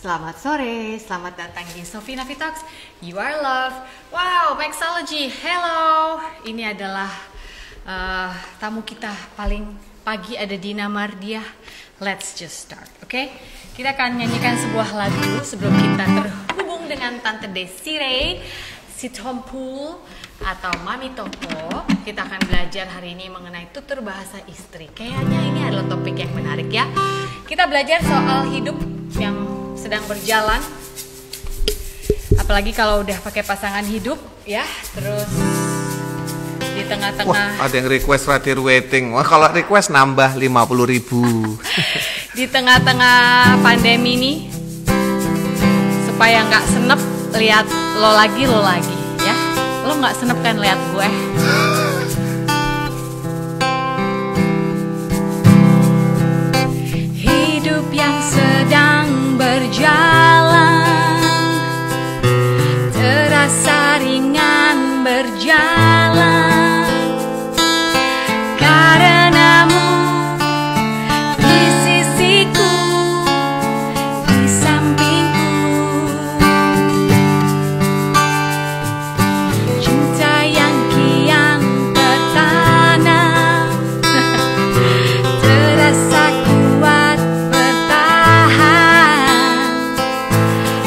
Selamat sore, selamat datang di Sophie Nafi Talks. You are loved. Wow, Mixology, hello. Ini adalah tamu kita paling pagi, ada Dina Mardiah. Let's just start, oke? Kita akan nyanyikan sebuah lagu sebelum kita terhubung dengan Tante Desiree, si Tompul atau Mami Toko. Kita akan belajar hari ini mengenai tutur bahasa istri. Kayaknya ini adalah topik yang menarik ya. Kita belajar soal hidup yang sedang berjalan, apalagi kalau udah pakai pasangan hidup ya. Terus di tengah-tengah, wah, ada yang request ratir waiting. Wah, kalau request nambah 50.000. Di tengah-tengah pandemi ini, supaya nggak senep lihat lo lagi ya. Lo nggak senep kan lihat gue. Hidup yang sedang berjalan terasa ringan berjalan karenamu di sisiku, di sampingku. Cinta yang kian tertanam terasa kuat bertahan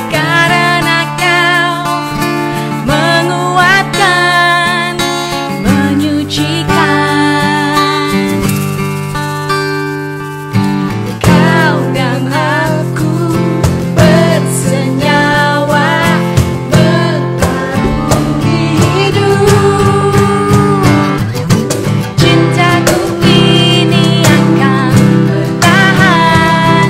karena kau menguatkan, menyucikan. Kau dan aku bersenyawa bertarung hidup. Cintaku ini akan bertahan,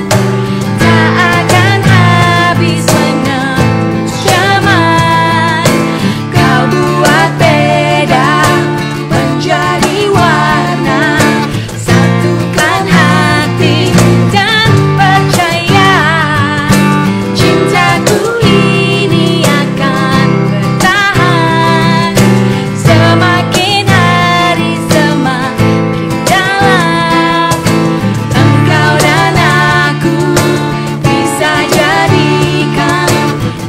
tak akan habis menembus zaman. Kau buat beda menjadi warna, satukan hati dan percaya. Cintaku ini akan bertahan, semakin hari semakin dalam. Engkau dan aku bisa jadikan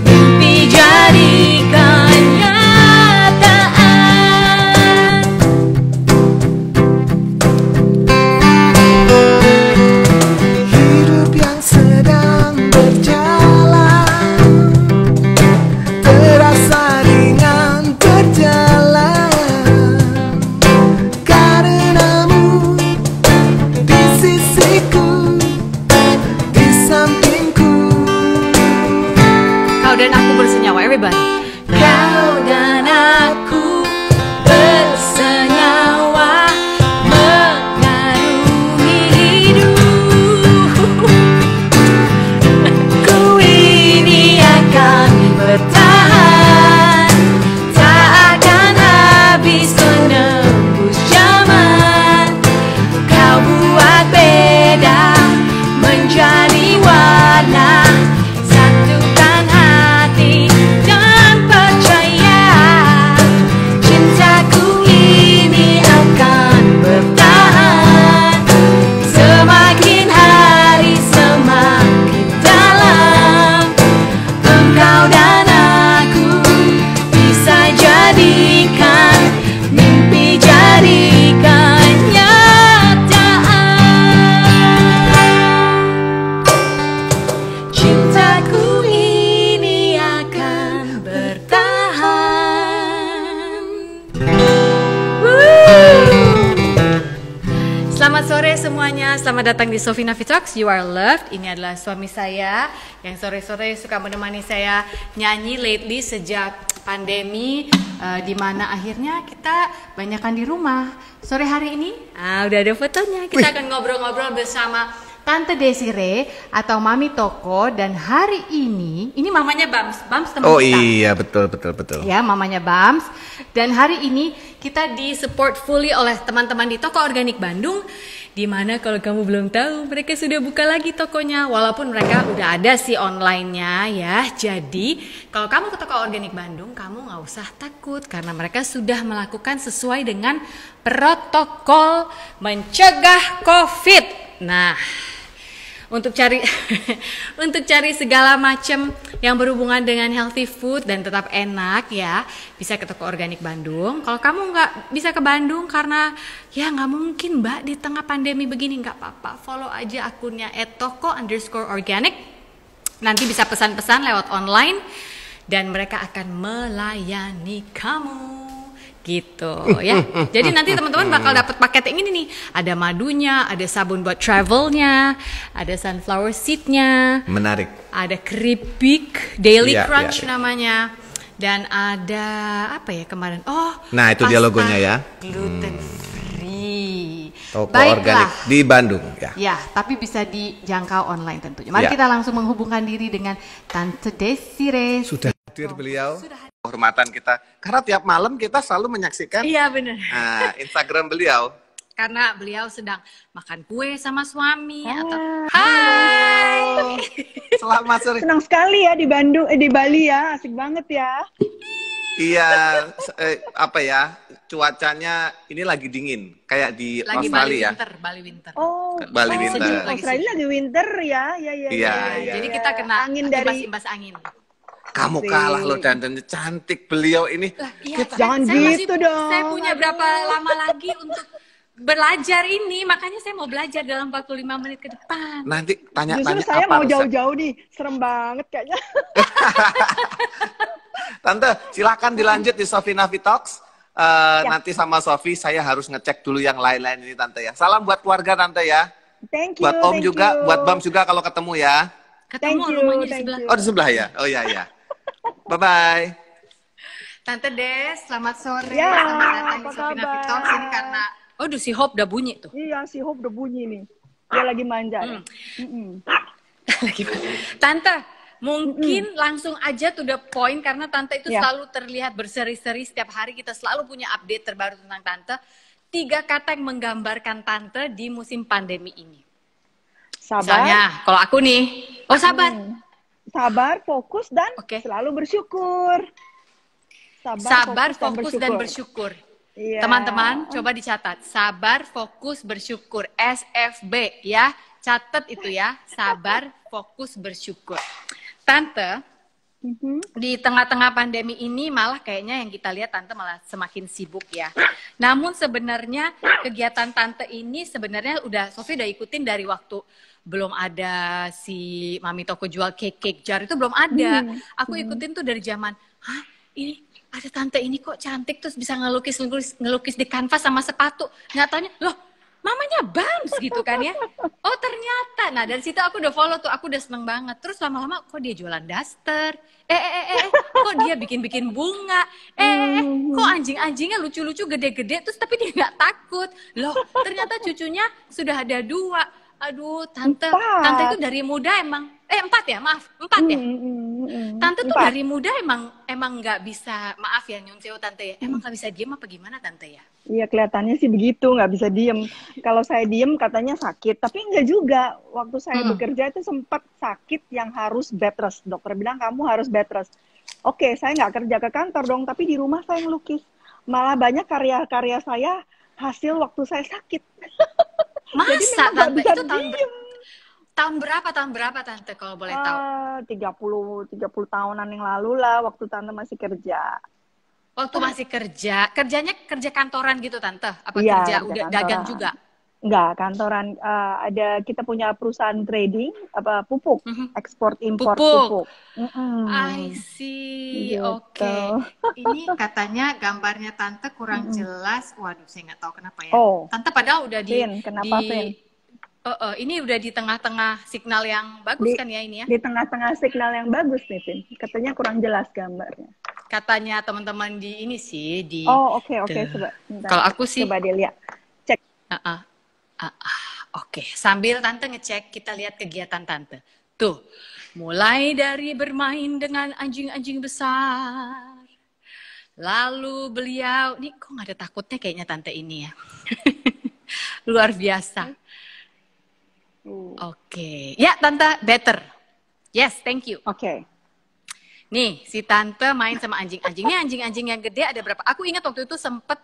mimpi, jadikan kenyataan. Hidup yang sedang berjalan terasa ringan berjalan karenamu di sisiku, di sampingku. Kau dan aku bersenyawa, everybody. Kau dan aku bersenyawa mengarungi hidup. Ku ini akan bertahan, tak akan habis menembus zaman. Kau buat beda menjadi warna, satukan hati dan percaya. Cintaku ini akan bertahan, semakin hari semakin dalam. Engkau dan aku bisa jadikan mimpi, jadikan kenyataan. Cintaku ini akan bertahan. Woo! Selamat sore semuanya, selamat datang di Sophie Nafi Talks. You are loved. Ini adalah suami saya yang sore-sore suka menemani saya nyanyi lately sejak pandemi, di mana akhirnya kita banyakan di rumah. Sore hari ini, udah ada fotonya. Kita akan ngobrol-ngobrol bersama Tante Desiree atau Mami Toko, dan hari ini mamanya Bams teman Oh kita. iya, betul. Ya, mamanya Bams. Dan hari ini kita di-support fully oleh teman-teman di Toko Organik Bandung, di mana kalau kamu belum tahu, mereka sudah buka lagi tokonya. Walaupun mereka udah ada sih online-nya ya. Jadi, kalau kamu ke Toko Organik Bandung, kamu nggak usah takut karena mereka sudah melakukan sesuai dengan protokol mencegah COVID. Nah, untuk cari untuk cari segala macam yang berhubungan dengan healthy food dan tetap enak ya, bisa ke Toko Organik Bandung. Kalau kamu nggak bisa ke Bandung karena ya nggak mungkin Mbak di tengah pandemi begini, nggak apa-apa, follow aja akunnya @toko_organic. Nanti bisa pesan-pesan lewat online dan mereka akan melayani kamu. Gitu ya. Jadi nanti teman-teman bakal dapat paket yang ini nih. Ada madunya, ada sabun buat travelnya, ada sunflower seednya. Menarik. Ada keripik Daily Iya, Crunch iya. namanya. Dan ada apa ya kemarin? Oh, Nah, itu dia pasta logonya ya. gluten free. Toko Baiklah. Organik di Bandung ya. Ya, tapi bisa dijangkau online tentunya. Mari Ya. kita langsung menghubungkan diri dengan Tante Desire. Sudah hadir beliau. Sudah hadir. Kehormatan kita. Karena tiap malam kita selalu menyaksikan Iya benar. Instagram beliau. Karena beliau sedang makan kue sama suami atau Halo. Selamat sore. Senang sekali ya di Bandung, di Bali ya, asik banget ya. Iya, apa ya? Cuacanya ini lagi dingin, kayak di lagi Australia. Bali winter. Oh, Bali oh, winter. di Australia lagi winter ya, Iya. Jadi kita kena angin dari. imbas angin. Kamu Asik. kalah loh dandannya cantik beliau ini. Iya, Jangan gitu dong. Saya punya berapa lama lagi untuk belajar ini, makanya saya mau belajar dalam 45 menit ke depan. Nanti Justru tanya-tanya saya apa mau resep. jauh-jauh nih, serem banget kayaknya. Tante, silakan dilanjut di Sofi Navi Talks. Nanti sama Sofi saya harus ngecek dulu yang lain-lain ini Tante ya. Salam buat keluarga Tante ya. Thank you. Buat Om thank juga, you. buat Bam juga kalau ketemu ya. Ketemu Thank you, rumahnya di thank sebelah. you. Oh di sebelah ya? Oh iya iya. Bye-bye. Tante Des, selamat sore. Ya, Selamat datang di apa Sofi Navi kabar? Talks ini karena aduh si Hope udah bunyi tuh. Iya, si Hope udah bunyi nih. Dia lagi manja. Ya? Tante, mungkin langsung aja to the point karena Tante itu Ya. selalu terlihat berseri-seri setiap hari, kita selalu punya update terbaru tentang Tante. 3 kata yang menggambarkan Tante di musim pandemi ini. Sabar. Misalnya, kalau aku nih, oh sabar. Sabar, fokus, dan Oke. selalu bersyukur. Sabar, fokus, dan bersyukur. Iya. Teman-teman, coba dicatat. Sabar, fokus, bersyukur. SFB ya. Catat itu ya. Sabar, fokus, bersyukur. Tante, di tengah-tengah pandemi ini malah kayaknya yang kita lihat Tante malah semakin sibuk ya. Namun sebenarnya kegiatan Tante ini sebenarnya Sofi udah ikutin dari waktu belum ada si Mami Toko jual cake jar itu belum ada. Aku ikutin tuh dari zaman, hah ini ada Tante ini kok cantik terus bisa ngelukis di kanvas sama sepatu. Nyatanya loh mamanya Bams gitu kan ya. Oh ternyata. Nah dari situ aku udah follow tuh, aku udah seneng banget. Terus lama-lama kok dia jualan daster. Kok dia bikin-bikin bunga. Kok anjing-anjingnya lucu-lucu gede-gede terus tapi dia nggak takut. Loh ternyata cucunya sudah ada 2. Aduh Tante itu dari muda emang 4 ya maaf 4 ya. Tante tuh 4. dari muda emang nggak bisa, maaf ya nyunseo Tante ya, emang nggak bisa diem apa gimana Tante ya? Iya kelihatannya sih begitu, nggak bisa diem. Kalau saya diem katanya sakit, tapi enggak juga. Waktu saya bekerja itu sempat sakit yang harus bed rest. Dokter bilang kamu harus bed rest. Oke, saya nggak kerja ke kantor dong, tapi di rumah saya ngelukis. Malah banyak karya-karya saya hasil waktu saya sakit. Masa memang nggak Tante bisa itu diem. tahun berapa Tante kalau boleh tahu? 30 tahunan yang lalu lah, waktu Tante masih kerja. Waktu masih kerjanya kerja kantoran gitu Tante? Apa Iya, kerja kerja udah kantoran. dagang juga? Enggak, kantoran. Kita punya perusahaan trading, pupuk, ekspor impor pupuk. I see, Gitu. oke. Ini katanya gambarnya Tante kurang jelas. Waduh, saya nggak tahu kenapa ya. Oh. Tante padahal udah Vin, kenapa, Vin? Ini udah di tengah-tengah signal yang bagus kan ya ini ya? Di tengah-tengah signal yang bagus nih, Vin. Katanya kurang jelas gambarnya. Katanya teman-teman di ini sih di. Oh, oke, coba. Bentar. Kalau aku sih. Coba dilihat. Cek. Oke, sambil Tante ngecek, kita lihat kegiatan Tante. Tuh, mulai dari bermain dengan anjing-anjing besar. Lalu beliau, nih kok nggak ada takutnya kayaknya Tante ini ya. Luar biasa. Oke, ya Tante, better. Yes, thank you. Oke. Nih, si Tante main sama anjing-anjing. Ini anjing-anjing yang gede ada berapa? Aku ingat waktu itu sempet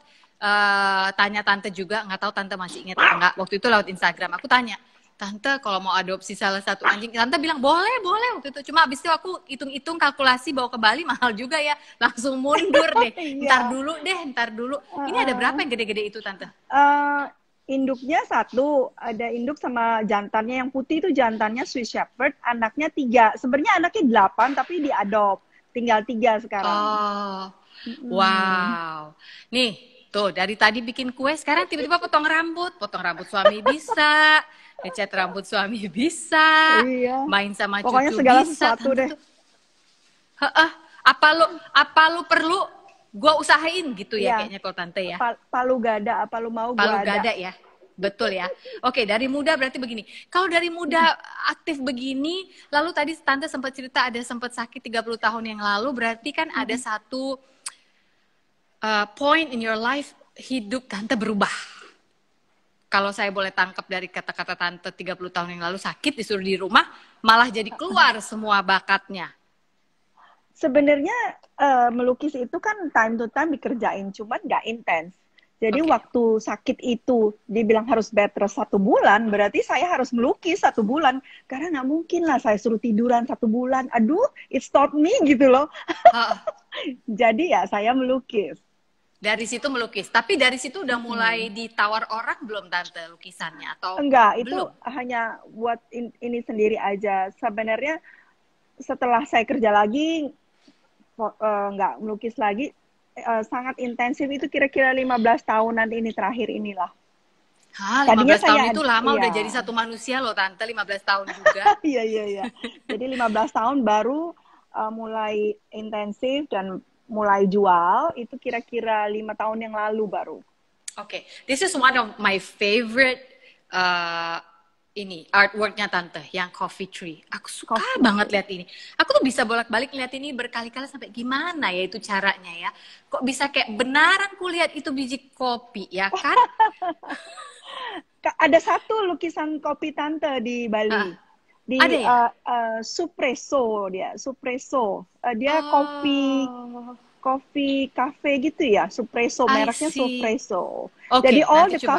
tanya Tante juga, nggak tahu Tante masih ingat atau enggak. Waktu itu lewat Instagram, aku tanya, Tante kalau mau adopsi salah satu anjing, Tante bilang boleh waktu itu. Cuma abis itu aku hitung-hitung kalkulasi bawa ke Bali mahal juga ya, langsung mundur deh. Ntar Iya. dulu. Ini ada berapa Heeh. yang gede-gede itu Tante? Induknya satu, ada induk sama jantannya. Yang putih itu jantannya Swiss Shepherd, anaknya 3. Sebenarnya anaknya 8, tapi diadop. Tinggal 3 sekarang. Oh, Hmm. wow. Nih, tuh dari tadi bikin kue, sekarang tiba-tiba potong rambut. Potong rambut suami bisa, ngecat rambut suami bisa, Iya. main sama Pokoknya cucu segala bisa. sesuatu Tante deh. tuh, heeh, apa lu perlu, gua usahain gitu ya Iya. kayaknya kalau Tante ya. Palu gada, apa lu mau Palu gua ada. gada ya. Betul ya. Oke, dari muda berarti begini. Kalau dari muda aktif begini, lalu tadi Tante sempat cerita ada sempat sakit 30 tahun yang lalu, berarti kan ada satu point in your life hidup Tante berubah. Kalau saya boleh tangkap dari kata-kata Tante 30 tahun yang lalu sakit disuruh di rumah, malah jadi keluar semua bakatnya. Sebenarnya melukis itu kan time to time dikerjain, cuman nggak intens. Jadi Oke. waktu sakit itu dibilang harus bed rest 1 bulan, berarti saya harus melukis 1 bulan. Karena nggak mungkin lah saya suruh tiduran 1 bulan. Aduh, it stopped me gitu loh. Heeh. Jadi ya saya melukis. Dari situ melukis. Tapi dari situ udah mulai ditawar orang belum Tante lukisannya atau Enggak, itu belum? hanya buat ini sendiri aja. Sebenarnya setelah saya kerja lagi, nggak melukis lagi, sangat intensif itu kira-kira 15 tahunan ini terakhir inilah. Hah, Tadinya 15 tahun saya, itu lama udah iya, jadi satu manusia loh Tante, 15 tahun juga. iya. Jadi 15 tahun baru mulai intensif dan mulai jual, itu kira-kira 5 tahun yang lalu baru. Oke, this is one of my favorite ini artworknya Tante, yang coffee tree. Aku suka Coffee banget tree. lihat ini. Aku tuh bisa bolak-balik lihat ini berkali-kali sampai gimana ya itu caranya ya. Kok bisa kayak benaran kulihat itu biji kopi ya kan? Ada satu lukisan kopi tante di Ah, Bali. Di ada ya? Supresso dia, Supresso. Dia Oh, coffee cafe gitu ya, Supresso, I mereknya see. Supresso. Jadi Oke, nanti coba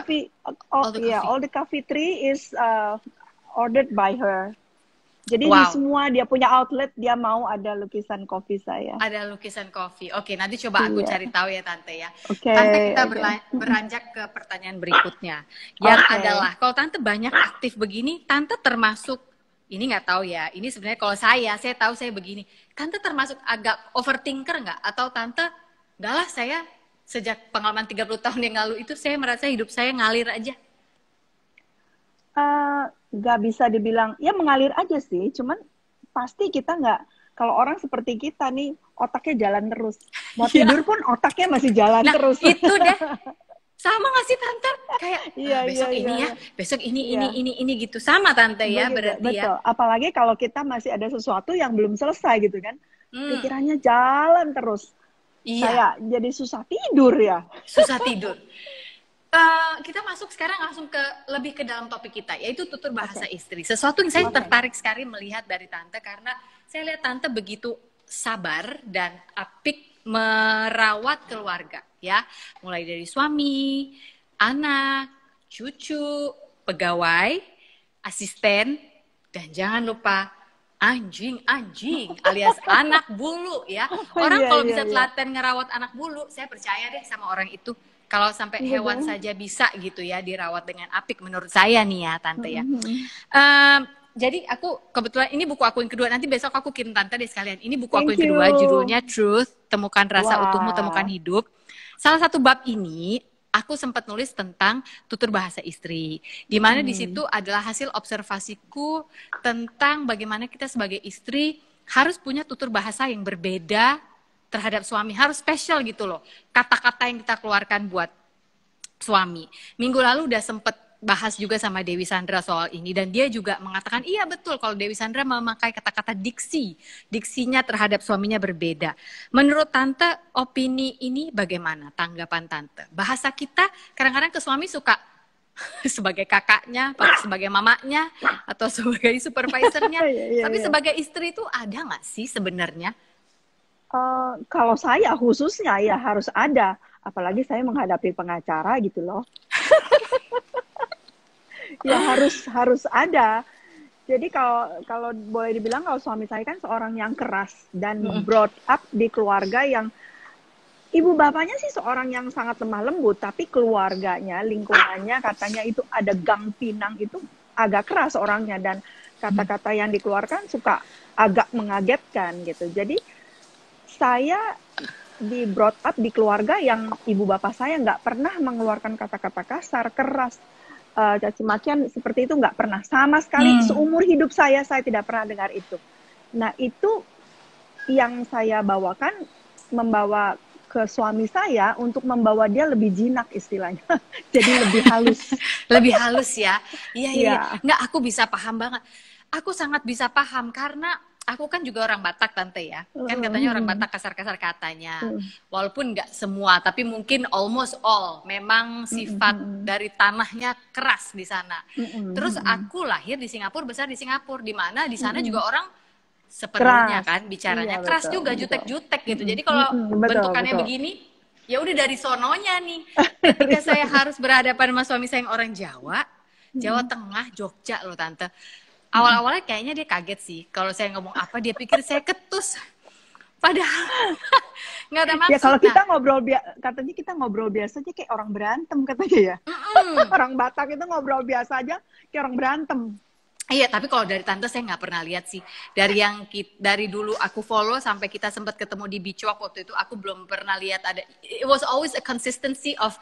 all the coffee. all the coffee tree is ordered by her. Jadi di Wow. semua dia punya outlet dia mau ada lukisan kopi saya. Ada lukisan kopi. Oke, nanti coba aku Iya. cari tahu ya Tante ya. Oke, Tante kita oke. beranjak ke pertanyaan berikutnya. Yang Oke. adalah, kalau Tante banyak aktif begini, Tante termasuk, ini nggak tahu ya, ini sebenarnya kalau saya tahu saya begini. Tante termasuk agak overthinker nggak? Atau Tante, nggak lah saya sejak pengalaman 30 tahun yang lalu itu, saya merasa hidup saya ngalir aja. Nggak bisa dibilang, ya mengalir aja sih, cuman pasti kita nggak, kalau orang seperti kita nih, otaknya jalan terus. Mau Iya. tidur pun otaknya masih jalan Nah, terus. itu deh. Sama nggak sih Tante? Kayak Iya, besok iya, ini iya. ya, besok ini Iya. ini gitu. Sama Tante ya Begitu, berarti ya. betul. Apalagi kalau kita masih ada sesuatu yang belum selesai gitu kan. Hmm, Pikirannya jalan terus. iya, Saya jadi susah tidur ya. susah tidur. Kita masuk sekarang langsung lebih ke dalam topik kita, yaitu tutur bahasa Oke. istri. Sesuatu yang saya Oke. tertarik sekali melihat dari Tante, karena saya lihat Tante begitu sabar dan apik merawat keluarga, ya. Mulai dari suami, anak, cucu, pegawai, asisten, dan jangan lupa anjing alias anak bulu ya. Orang Iya, kalau iya, bisa iya. telaten ngerawat anak bulu, saya percaya deh sama orang itu. Kalau sampai hewan Betul. saja bisa gitu ya dirawat dengan apik menurut saya nih ya Tante ya. Mhm. Jadi aku kebetulan ini buku aku yang kedua, nanti besok aku kirim Tante deh sekalian. Ini buku aku Thank yang kedua, you. judulnya Truth, Temukan Rasa Utuhmu, Temukan Wah. Hidup. Salah satu bab ini aku sempat nulis tentang tutur bahasa istri, di mana di situ adalah hasil observasiku tentang bagaimana kita sebagai istri harus punya tutur bahasa yang berbeda terhadap suami, harus spesial gitu loh. Kata-kata yang kita keluarkan buat suami. Minggu lalu udah sempet bahas juga sama Dewi Sandra soal ini, dan dia juga mengatakan iya betul kalau Dewi Sandra memakai kata-kata diksinya terhadap suaminya berbeda. Menurut Tante, opini ini bagaimana tanggapan Tante? Bahasa kita kadang-kadang ke suami suka sebagai kakaknya, sebagai mamanya, atau sebagai supervisornya. Iya, iya, Tapi iya. sebagai istri itu ada nggak sih sebenarnya? Kalau saya khususnya ya harus ada. Apalagi saya menghadapi pengacara gitu loh. Ya harus ada. Jadi kalau boleh dibilang, kalau suami saya kan seorang yang keras dan brought up di keluarga yang ibu bapaknya sih seorang yang sangat lemah lembut, tapi keluarganya, lingkungannya katanya itu ada gang pinang, itu agak keras orangnya, dan kata-kata yang dikeluarkan suka agak mengagetkan gitu. Jadi saya di brought up di keluarga yang ibu bapak saya nggak pernah mengeluarkan kata-kata kasar, keras, caci makian seperti itu, nggak pernah sama sekali. Seumur hidup saya tidak pernah dengar itu. Nah, itu yang saya bawakan, membawa ke suami saya untuk membawa dia lebih jinak istilahnya. Jadi lebih halus. Lebih halus ya. Iya. Iya. Nggak, aku bisa paham banget. Aku sangat bisa paham karena aku kan juga orang Batak, Tante ya. Kan katanya orang Batak kasar-kasar katanya. Walaupun nggak semua, tapi mungkin almost all. Memang sifat dari tanahnya keras di sana. Terus aku lahir di Singapura, besar di Singapura. Di mana di sana juga orang sepenuhnya Keras. kan bicaranya Iya, keras betul, juga, betul. jutek-jutek gitu. Jadi kalau bentukannya betul. begini, ya udah dari sononya nih. Ketika saya harus berhadapan sama suami saya yang orang Jawa, Jawa Tengah, Jogja loh Tante. Awal-awalnya kayaknya dia kaget sih. Kalau saya ngomong apa, dia pikir saya ketus. Padahal nggak ada maksud. Ya kalau kita katanya kita ngobrol biasa aja kayak orang berantem katanya ya. Orang Batak itu ngobrol biasa aja kayak orang berantem. Iya, tapi kalau dari Tante saya nggak pernah lihat sih. Dari dulu aku follow sampai kita sempat ketemu di Beach Walk waktu itu, aku belum pernah lihat ada. It was always a consistency of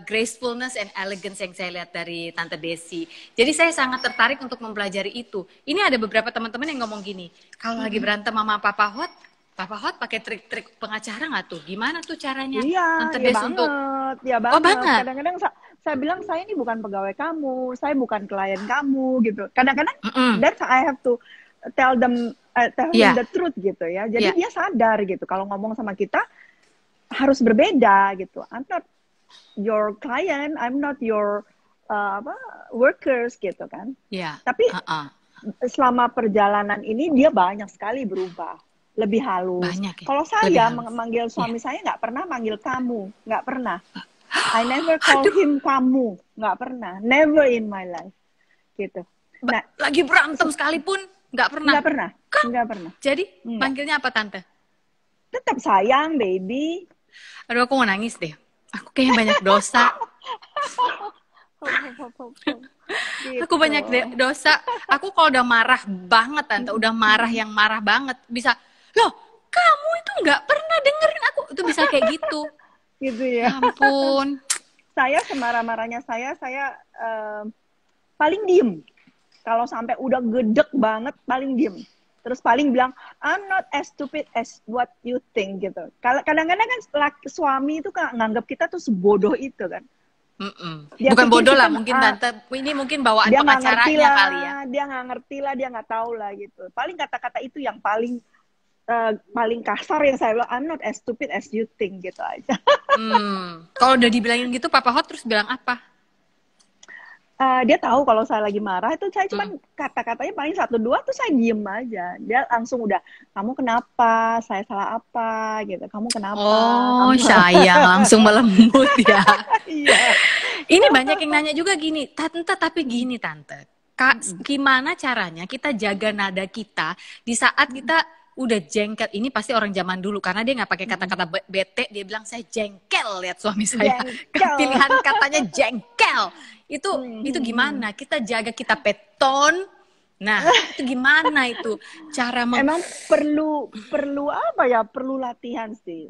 gracefulness and elegance yang saya lihat dari Tante Desi. Jadi saya sangat tertarik untuk mempelajari itu. Ini ada beberapa teman-teman yang ngomong gini, kalau lagi berantem sama Papa Hot pakai trik-trik pengacara nggak tuh? Gimana tuh caranya? Iya, Tante iya Des banget, untuk ya banget. Oh, banget. Kadang-kadang saya bilang saya ini bukan pegawai kamu, saya bukan klien kamu gitu. Kadang-kadang that's I have to tell him the truth gitu ya. Jadi dia sadar gitu kalau ngomong sama kita harus berbeda gitu. I'm not your client, I'm not your workers gitu kan. Iya. Tapi selama perjalanan ini dia banyak sekali berubah, lebih halus. Banyak ya? Kalau saya manggil suami saya nggak pernah manggil kamu, nggak pernah. I never call him kamu, nggak pernah, never in my life, gitu. Nah, lagi berantem sekalipun nggak pernah. Nggak pernah, nggak pernah. Jadi manggilnya apa Tante? Tetap sayang, baby. Aduh, aku mau nangis deh. Aku kayaknya banyak dosa. Gitu. Aku banyak dosa. Aku kalau udah marah banget Tante, udah marah yang marah banget, bisa, loh kamu itu nggak pernah dengerin aku. Itu bisa kayak gitu. Gitu ya. Ampun. Saya semarah-marahnya saya paling diem. Kalau sampai udah gedek banget, paling diem. Terus paling bilang, I'm not as stupid as what you think gitu. Kadang-kadang kan suami itu nganggap kita tuh sebodoh itu kan. Bukan bodoh lah mungkin Tante, ini mungkin bawaan pengacaranya kali ya. Dia nggak ngerti lah, dia nggak tahu lah gitu. Paling kata-kata itu yang paling kasar yang saya bilang, I'm not as stupid as you think gitu aja. Kalau udah dibilangin gitu, Papa Hot terus bilang apa? Dia tahu kalau saya lagi marah, itu saya cuma kata-katanya paling 1-2 tuh saya diem aja. Dia langsung udah, kamu kenapa? Saya salah apa? Gitu. Kamu kenapa? Oh, sayang, langsung melembut ya. Iya. Ini banyak yang nanya juga gini, tapi gini Tante, gimana caranya kita jaga nada kita di saat kita udah jengkel? Ini pasti orang zaman dulu karena dia nggak pakai kata-kata bete, dia bilang saya jengkel, lihat suami saya. Pilihan katanya jengkel. Itu gimana? Kita jaga, kita peton. Nah, itu gimana itu cara Emang perlu apa ya? Perlu latihan sih.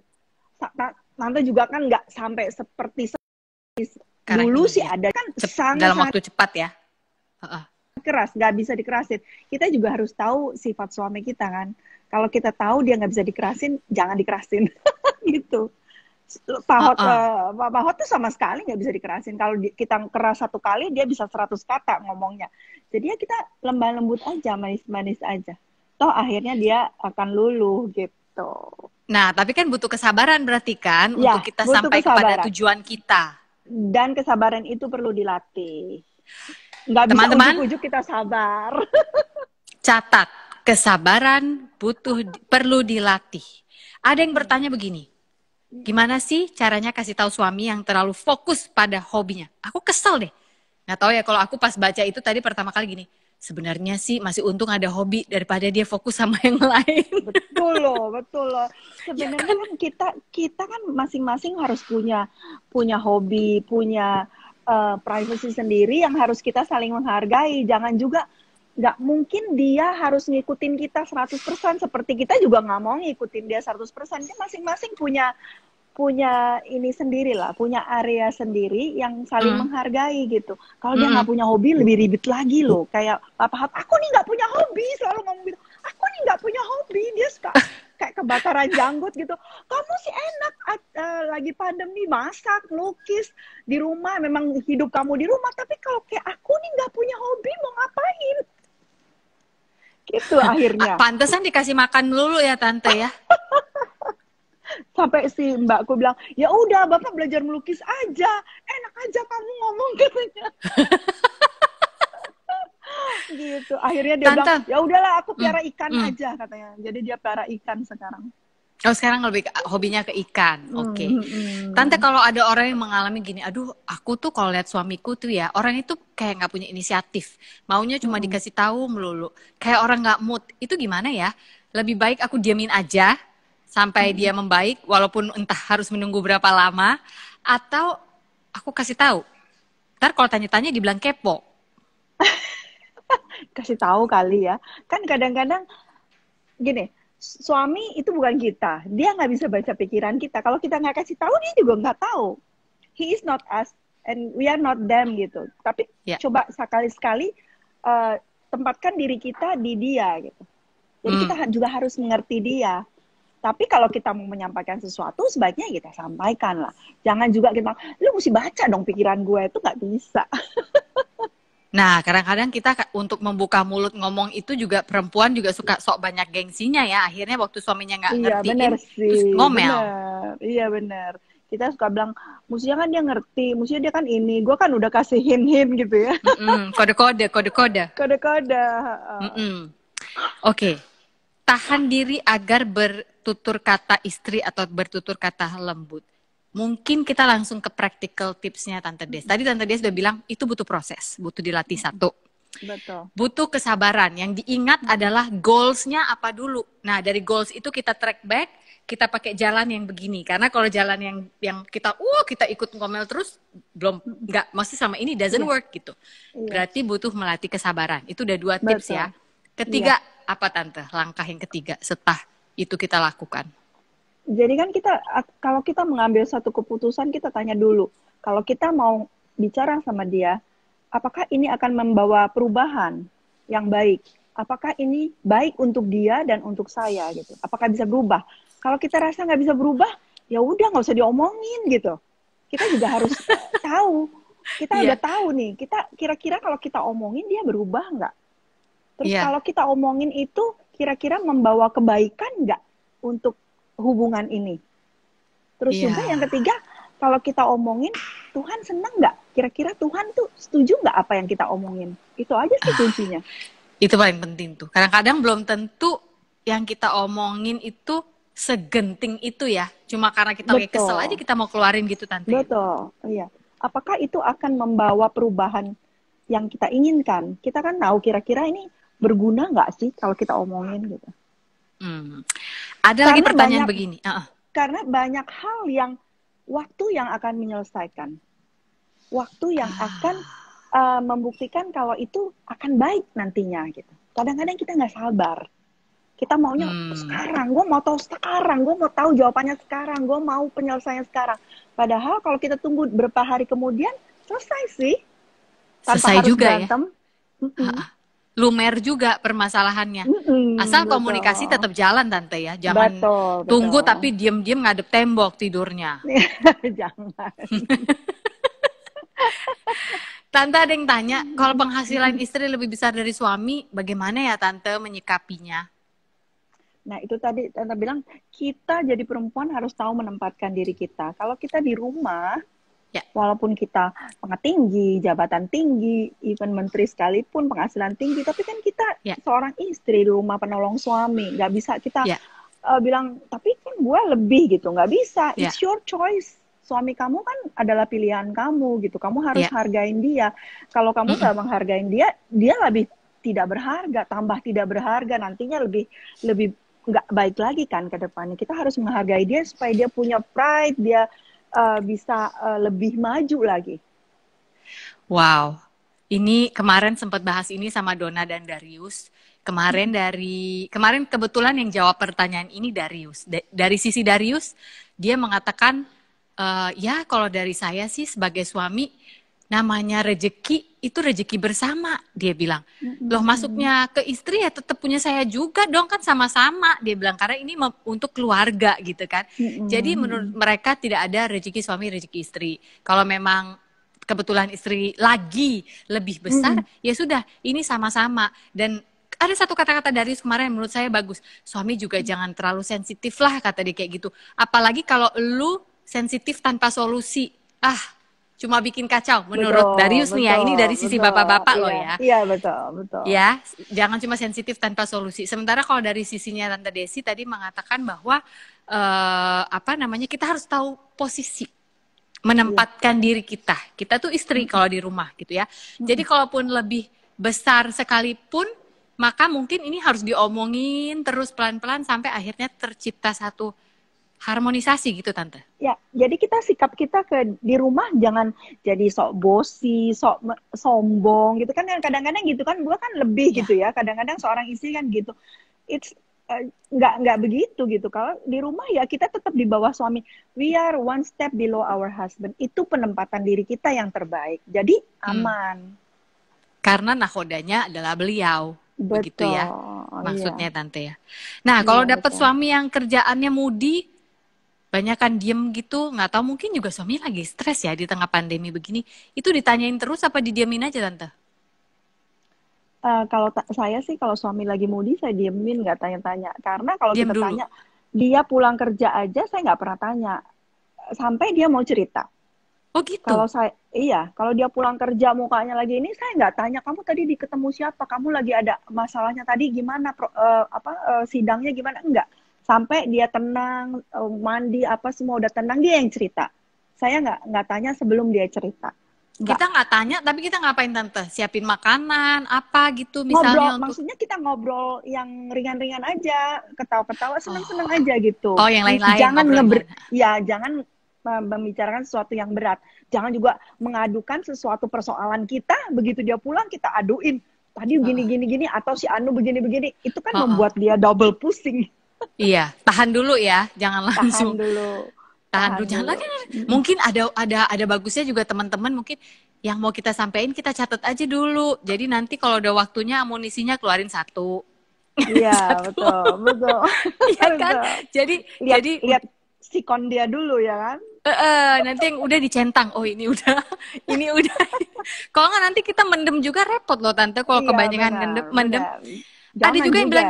Tante juga kan nggak sampai seperti dulu sih ada kan sangat dalam waktu cepat ya. Keras, nggak bisa dikerasin. Kita juga harus tahu sifat suami kita kan. Kalau kita tahu dia nggak bisa dikerasin, jangan dikerasin. Gitu. Pak Hot tuh sama sekali nggak bisa dikerasin. Kalau kita keras 1 kali, dia bisa 100 kata ngomongnya. Jadi ya kita lemah lembut aja, manis-manis aja. Toh akhirnya dia akan luluh gitu. Nah, tapi kan butuh kesabaran berarti kan ya, untuk kita sampai kepada tujuan kita. Dan kesabaran itu perlu dilatih. Nggak bisa ujuk-ujuk kita sabar. Catat, kesabaran perlu dilatih. Ada yang bertanya begini, gimana sih caranya kasih tahu suami yang terlalu fokus pada hobinya? Aku kesel deh. Nggak tahu ya, kalau aku pas baca itu tadi pertama kali gini, sebenarnya sih masih untung ada hobi daripada dia fokus sama yang lain. Betul loh, betul loh. Ya Sebenarnya kan? kan kita kan masing-masing harus punya hobi, punya privacy sendiri yang harus kita saling menghargai. Jangan juga nggak mungkin dia harus ngikutin kita 100%, seperti kita juga nggak mau ngikutin dia 100%. Dia masing-masing punya ini sendiri lah, punya area sendiri yang saling menghargai gitu. Kalau dia nggak punya hobi, lebih ribet lagi loh. Kayak papa, aku nih nggak punya hobi, selalu ngomong gitu. Aku nih nggak punya hobi, dia suka kayak kebakaran janggut gitu. Kamu sih enak lagi pandemi, masak, lukis di rumah, memang hidup kamu di rumah. Tapi kalau kayak aku nih nggak punya hobi, mau ngapain? Gitu akhirnya. Pantesan dikasih makan dulu ya Tante ya. Sampai si mbakku bilang, ya udah bapak belajar melukis aja, enak aja kamu ngomong katanya. Gitu. Akhirnya dia bilang, ya udahlah aku piara ikan aja katanya. Jadi dia piara ikan sekarang. Oh sekarang lebih hobinya ke ikan. Oke. Tante, kalau ada orang yang mengalami gini, aduh aku tuh kalau lihat suamiku tuh ya, orang itu kayak nggak punya inisiatif, maunya cuma dikasih tahu melulu, kayak orang nggak mood. Itu gimana ya? Lebih baik aku diamin aja sampai dia membaik, walaupun entah harus menunggu berapa lama, atau aku kasih tahu. Ntar kalau tanya-tanya dibilang kepo. Kasih tahu kali ya. Kan kadang-kadang gini, suami itu bukan kita. Dia nggak bisa baca pikiran kita. Kalau kita nggak kasih tahu, dia juga nggak tahu. He is not us and we are not them gitu. Tapi coba sekali-sekali tempatkan diri kita di dia gitu. Jadi kita juga harus mengerti dia. Tapi kalau kita mau menyampaikan sesuatu, sebaiknya kita sampaikan lah. Jangan juga kita, lu mesti baca dong pikiran gue, itu nggak bisa. Nah, kadang-kadang kita untuk membuka mulut ngomong itu juga perempuan juga suka sok banyak gengsinya ya. Akhirnya waktu suaminya nggak ngertiin, terus ngomel. Iya benar. Kita suka bilang, mestinya kan dia ngerti, mestinya dia kan ini. Gue kan udah kasih hint-hint gitu ya. Kode-kode. Kode-kode. Oke. Tahan diri agar bertutur kata istri atau bertutur kata lembut. Mungkin kita langsung ke practical tipsnya Tante Des. Tadi Tante Des udah bilang itu butuh proses, butuh dilatih satu. Betul. Butuh kesabaran. Yang diingat adalah goals-nya apa dulu. Nah dari goals itu kita track back, kita pakai jalan yang begini. Karena kalau jalan yang kita ikut ngomel terus, belum nggak, masih sama ini doesn't work gitu. Berarti butuh melatih kesabaran. Itu udah 2 tips ya. Ketiga, apa Tante? Langkah yang ketiga setelah itu kita lakukan. Jadi kan kalau kita mengambil satu keputusan, kita tanya dulu. Kalau kita mau bicara sama dia, apakah ini akan membawa perubahan yang baik? Apakah ini baik untuk dia dan untuk saya gitu? Apakah bisa berubah? Kalau kita rasa nggak bisa berubah, ya udah nggak usah diomongin gitu. Kita juga harus tahu. Kita udah tahu nih. Kita kira-kira kalau kita omongin dia berubah nggak? Terus kalau kita omongin itu kira-kira membawa kebaikan nggak untuk hubungan ini? Terus juga yang ketiga, kalau kita omongin, Tuhan senang nggak? Kira-kira Tuhan tuh setuju nggak apa yang kita omongin? Itu aja sih kuncinya. Itu paling penting tuh. Kadang-kadang belum tentu yang kita omongin itu segenting itu ya. Cuma karena kita lagi kesel aja kita mau keluarin gitu Tante. Betul, iya. Apakah itu akan membawa perubahan yang kita inginkan? Kita kan tahu kira-kira ini berguna nggak sih kalau kita omongin gitu. Ada lagi pertanyaan begini. Karena banyak hal yang waktu yang akan menyelesaikan. Waktu yang akan membuktikan kalau itu akan baik nantinya gitu. Kadang-kadang kita nggak sabar. Kita maunya sekarang, gue mau tahu sekarang, gue mau tahu jawabannya sekarang, gue mau penyelesaiannya sekarang. Padahal kalau kita tunggu beberapa hari kemudian, selesai sih. Tanpa selesai harus juga berantem. Ya. Lumer juga permasalahannya. Asal komunikasi tetap jalan Tante ya. Jangan tunggu tapi diem-diem ngadep tembok tidurnya. Jangan. Tante ada yang tanya, kalau penghasilan istri lebih besar dari suami, bagaimana ya Tante menyikapinya? Nah itu tadi Tante bilang, kita jadi perempuan harus tahu menempatkan diri kita. Kalau kita di rumah, walaupun kita pangkat tinggi, jabatan tinggi, even menteri sekalipun penghasilan tinggi, tapi kan kita seorang istri di rumah penolong suami, nggak bisa kita bilang, tapi kan gue lebih gitu, nggak bisa. It's your choice. suami kamu kan adalah pilihan kamu gitu. Kamu harus Ya. hargain dia. Kalau kamu Mm-mm. tidak menghargain dia, dia lebih tidak berharga, tambah tidak berharga, nantinya lebih lebih nggak baik lagi kan ke depannya. Kita harus menghargai dia supaya dia punya pride, dia bisa lebih maju lagi. Wow, ini kemarin sempat bahas ini sama Donna dan Darius. Kemarin kebetulan yang jawab pertanyaan ini Darius. Dari sisi Darius, dia mengatakan, ya kalau dari saya sih sebagai suami, namanya rejeki itu rejeki bersama, dia bilang. Loh masuknya ke istri ya tetap punya saya juga dong, kan sama-sama, dia bilang. Karena ini untuk keluarga gitu kan. Jadi menurut mereka tidak ada rezeki suami, rezeki istri. Kalau memang kebetulan istri lagi lebih besar, ya sudah, ini sama-sama. Dan ada satu kata-kata Darius kemarin menurut saya bagus. Suami juga jangan terlalu sensitif lah, kata dia kayak gitu. Apalagi kalau lu sensitif tanpa solusi. Cuma bikin kacau menurut Darius nih ya. Ini dari sisi bapak-bapak loh ya. Iya, betul. Ya, jangan cuma sensitif tanpa solusi. Sementara kalau dari sisinya Tante Desi tadi mengatakan bahwa kita harus tahu posisi, menempatkan diri kita. Kita tuh istri kalau di rumah gitu ya. Jadi kalaupun lebih besar sekalipun, maka mungkin ini harus diomongin terus pelan-pelan sampai akhirnya tercipta satu harmonisasi gitu Tante. Ya, jadi sikap kita di rumah jangan jadi sok bosi, sok sombong gitu kan. Kadang-kadang gitu kan, gue kan lebih gitu ya. Kadang-kadang seorang istri kan gitu. It's nggak begitu gitu. Kalau di rumah ya kita tetap di bawah suami. We are one step below our husband. Itu penempatan diri kita yang terbaik. Jadi aman. Karena nahodanya adalah beliau. Begitu ya maksudnya iya. Tante ya. Nah kalau dapat betul. suami yang kerjaannya mudi, banyakan diem gitu, nggak tahu mungkin juga suami lagi stres ya di tengah pandemi begini, itu ditanyain terus apa didiamin aja Tante? Kalau saya sih kalau suami lagi mudi saya diemin, nggak tanya-tanya. Karena kalau Diem kita dulu. tanya, dia pulang kerja aja saya nggak pernah tanya sampai dia mau cerita. Oh gitu? Kalau dia pulang kerja mukanya lagi ini, saya nggak tanya, kamu tadi ketemu siapa, kamu lagi ada masalahnya tadi gimana, sidangnya gimana, enggak. Sampai dia tenang, mandi apa semua udah tenang, dia yang cerita. Saya nggak tanya sebelum dia cerita. Enggak. Kita nggak tanya, tapi kita ngapain Tante? Siapin makanan, apa gitu misalnya Ngobrol, maksudnya kita ngobrol yang ringan-ringan aja, ketawa-ketawa, seneng-seneng aja gitu. Oh, yang lain-lain. Jangan jangan membicarakan sesuatu yang berat. Jangan juga mengadukan sesuatu persoalan kita, begitu dia pulang kita aduin. Tadi gini, atau si Anu begini. Itu kan membuat dia double pusing. Iya, tahan dulu ya, jangan langsung. Tahan dulu. Jangan lagi. Mungkin ada bagusnya juga teman-teman, mungkin yang mau kita sampaikan kita catat aja dulu. Jadi nanti kalau udah waktunya amunisinya keluarin satu. Iya, betul. Iya kan? Jadi lihat sikon dia dulu ya kan? Nanti yang udah dicentang. Oh ini udah. Kalau nggak nanti kita mendem juga repot loh Tante. Kalau kebanyakan mendem. Ada juga yang bilang.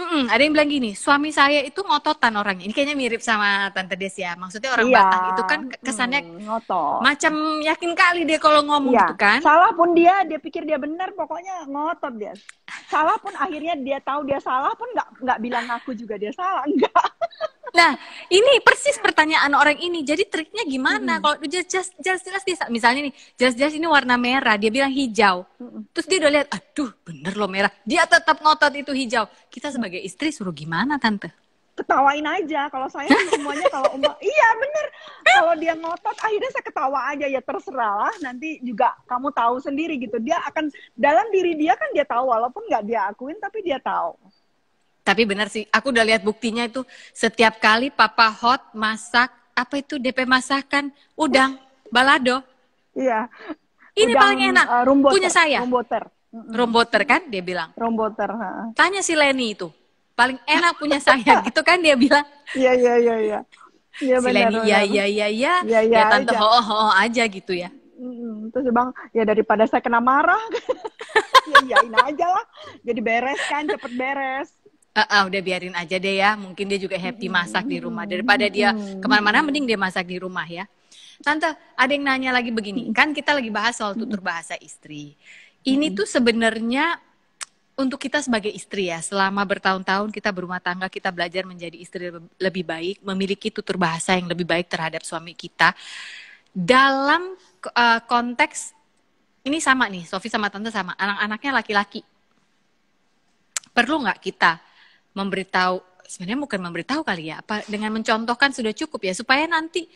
Ada yang bilang gini, suami saya itu ngototan orangnya. Ini kayaknya mirip sama Tante Des ya. Maksudnya orang Batak itu kan kesannya ngotot. Macam yakin kali dia kalau ngomong gitu kan. Salah pun dia pikir dia benar, pokoknya ngotot dia. Salah pun akhirnya dia tahu dia salah pun nggak bilang ngaku juga dia salah, enggak. Nah, ini persis pertanyaan orang ini. Jadi triknya gimana? Kalau jelas-jelas dia, misalnya nih, jelas-jelas ini warna merah, dia bilang hijau. Terus dia udah lihat, aduh bener loh merah. Dia tetap ngotot itu hijau. Kita sebagai istri suruh gimana Tante? Ketawain aja. Kalau saya semuanya kalau iya bener. Kalau dia ngotot, akhirnya saya ketawa aja, ya terserah lah. Nanti juga kamu tahu sendiri gitu. Dia akan, dalam diri dia kan dia tahu, walaupun nggak dia akuin, tapi dia tahu. Tapi benar sih, aku udah lihat buktinya itu setiap kali Papa Hot masak, apa itu DP masakan, udang, balado. Iya. Ini udang, paling enak, punya saya. Romboter kan dia bilang. Romboter. Tanya si Leni itu, paling enak punya saya, gitu kan dia bilang. Iya. Si Leni, ya Tante ho aja gitu ya. Terus Bang, ya daripada saya kena marah, ya iyain aja lah. Jadi beres kan, cepet beres. Udah biarin aja deh ya. Mungkin dia juga happy masak di rumah. Daripada dia kemana-mana, mending dia masak di rumah ya. Tante, ada yang nanya lagi begini. Kan kita lagi bahas soal tutur bahasa istri. Ini tuh sebenarnya untuk kita sebagai istri ya, selama bertahun-tahun kita berumah tangga, kita belajar menjadi istri lebih baik, memiliki tutur bahasa yang lebih baik terhadap suami kita. Dalam konteks, ini sama nih, Sofi sama Tante sama, anak-anaknya laki-laki. Perlu nggak kita memberitahu, sebenarnya bukan memberitahu kali ya, apa dengan mencontohkan sudah cukup ya, supaya nanti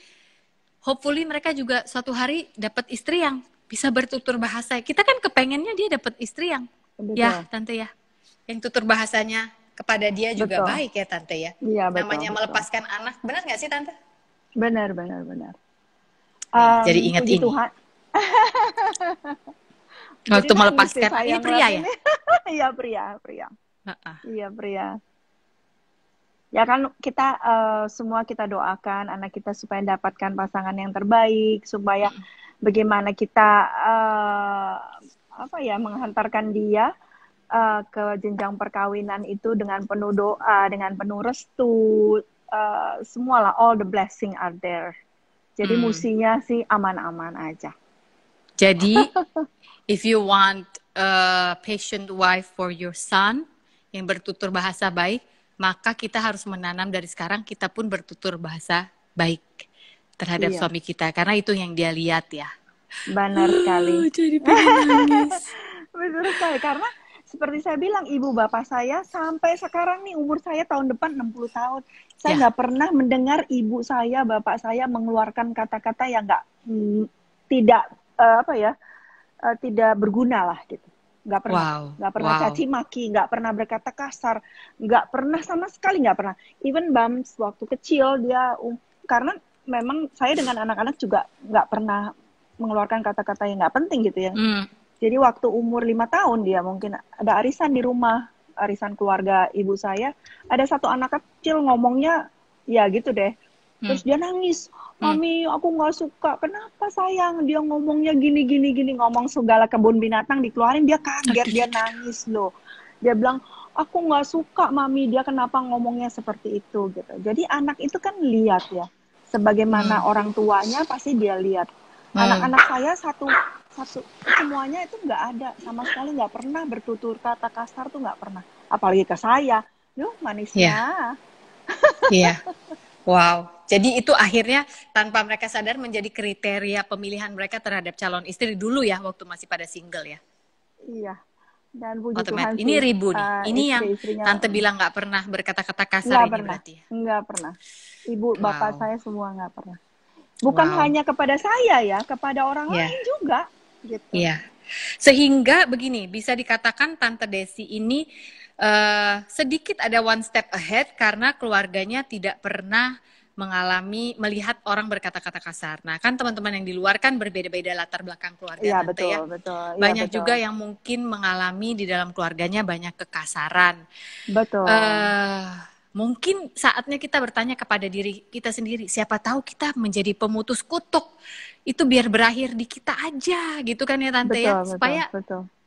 hopefully mereka juga suatu hari dapat istri yang bisa bertutur bahasa. Kita kan kepengennya dia dapat istri yang Betul. ya, Tante ya. Yang tutur bahasanya kepada dia juga Betul. baik ya, Tante ya. Iya, betul, Namanya betul. melepaskan anak. Benar nggak sih, Tante? Benar. Jadi ingat Puji ini. Tuhan. Waktu Jadi melepaskan, nangis ini saya pria ya? ngeliat ini. Iya, pria. Heeh. Iya, pria. Ya kan kita semua kita doakan anak kita supaya dapatkan pasangan yang terbaik, supaya bagaimana kita menghantarkan dia ke jenjang perkawinan itu dengan penuh doa, dengan penuh restu, semualah, all the blessing are there. Jadi musinya sih aman-aman aja. Jadi, if you want a patient wife for your son yang bertutur bahasa baik, maka kita harus menanam dari sekarang, kita pun bertutur bahasa baik terhadap Iya. suami kita, karena itu yang dia lihat ya. Benar sekali. Jadi pengen nangis. Benar sekali, karena seperti saya bilang, ibu bapak saya sampai sekarang nih, umur saya tahun depan 60 tahun. Saya nggak pernah mendengar ibu saya, bapak saya mengeluarkan kata-kata yang tidak berguna lah gitu. Nggak pernah caci maki, nggak pernah berkata kasar, nggak pernah sama sekali, nggak pernah. Even Bams waktu kecil dia, karena memang saya dengan anak-anak juga nggak pernah mengeluarkan kata-kata yang nggak penting gitu ya. Jadi waktu umur 5 tahun dia mungkin ada arisan di rumah, arisan keluarga ibu saya, ada satu anak kecil ngomongnya ya gitu deh. Terus dia nangis, "Mami, aku nggak suka." "Kenapa sayang? Dia ngomongnya gini, ngomong segala kebun binatang dikeluarin." Dia kaget, dia nangis loh. Dia bilang, "Aku nggak suka, Mami, dia kenapa ngomongnya seperti itu," gitu. Jadi anak itu kan lihat ya, sebagaimana orang tuanya pasti dia lihat. Anak-anak saya satu semuanya itu nggak ada, sama sekali nggak pernah bertutur kata kasar tuh nggak pernah. Apalagi ke saya, manisnya. Iya. Wow, jadi itu akhirnya tanpa mereka sadar menjadi kriteria pemilihan mereka terhadap calon istri dulu ya, waktu masih pada single ya. Iya. Dan puji Tuhan ini sih, ribu nih. Ini yang Tante bilang nggak pernah berkata-kata kasar ini berarti. Nggak pernah. Ibu, bapak saya semua nggak pernah. Bukan hanya kepada saya ya, kepada orang lain juga. Gitu. Iya. Sehingga begini, bisa dikatakan Tante Desi ini sedikit ada one step ahead karena keluarganya tidak pernah melihat orang berkata-kata kasar. Nah, kan teman-teman yang di luar kan berbeda-beda latar belakang keluarga, Tante ya. Betul. Banyak juga yang mungkin mengalami di dalam keluarganya banyak kekasaran. Betul. Mungkin saatnya kita bertanya kepada diri kita sendiri, siapa tahu kita menjadi pemutus kutuk. Itu biar berakhir di kita aja, gitu kan ya Tante ya. Supaya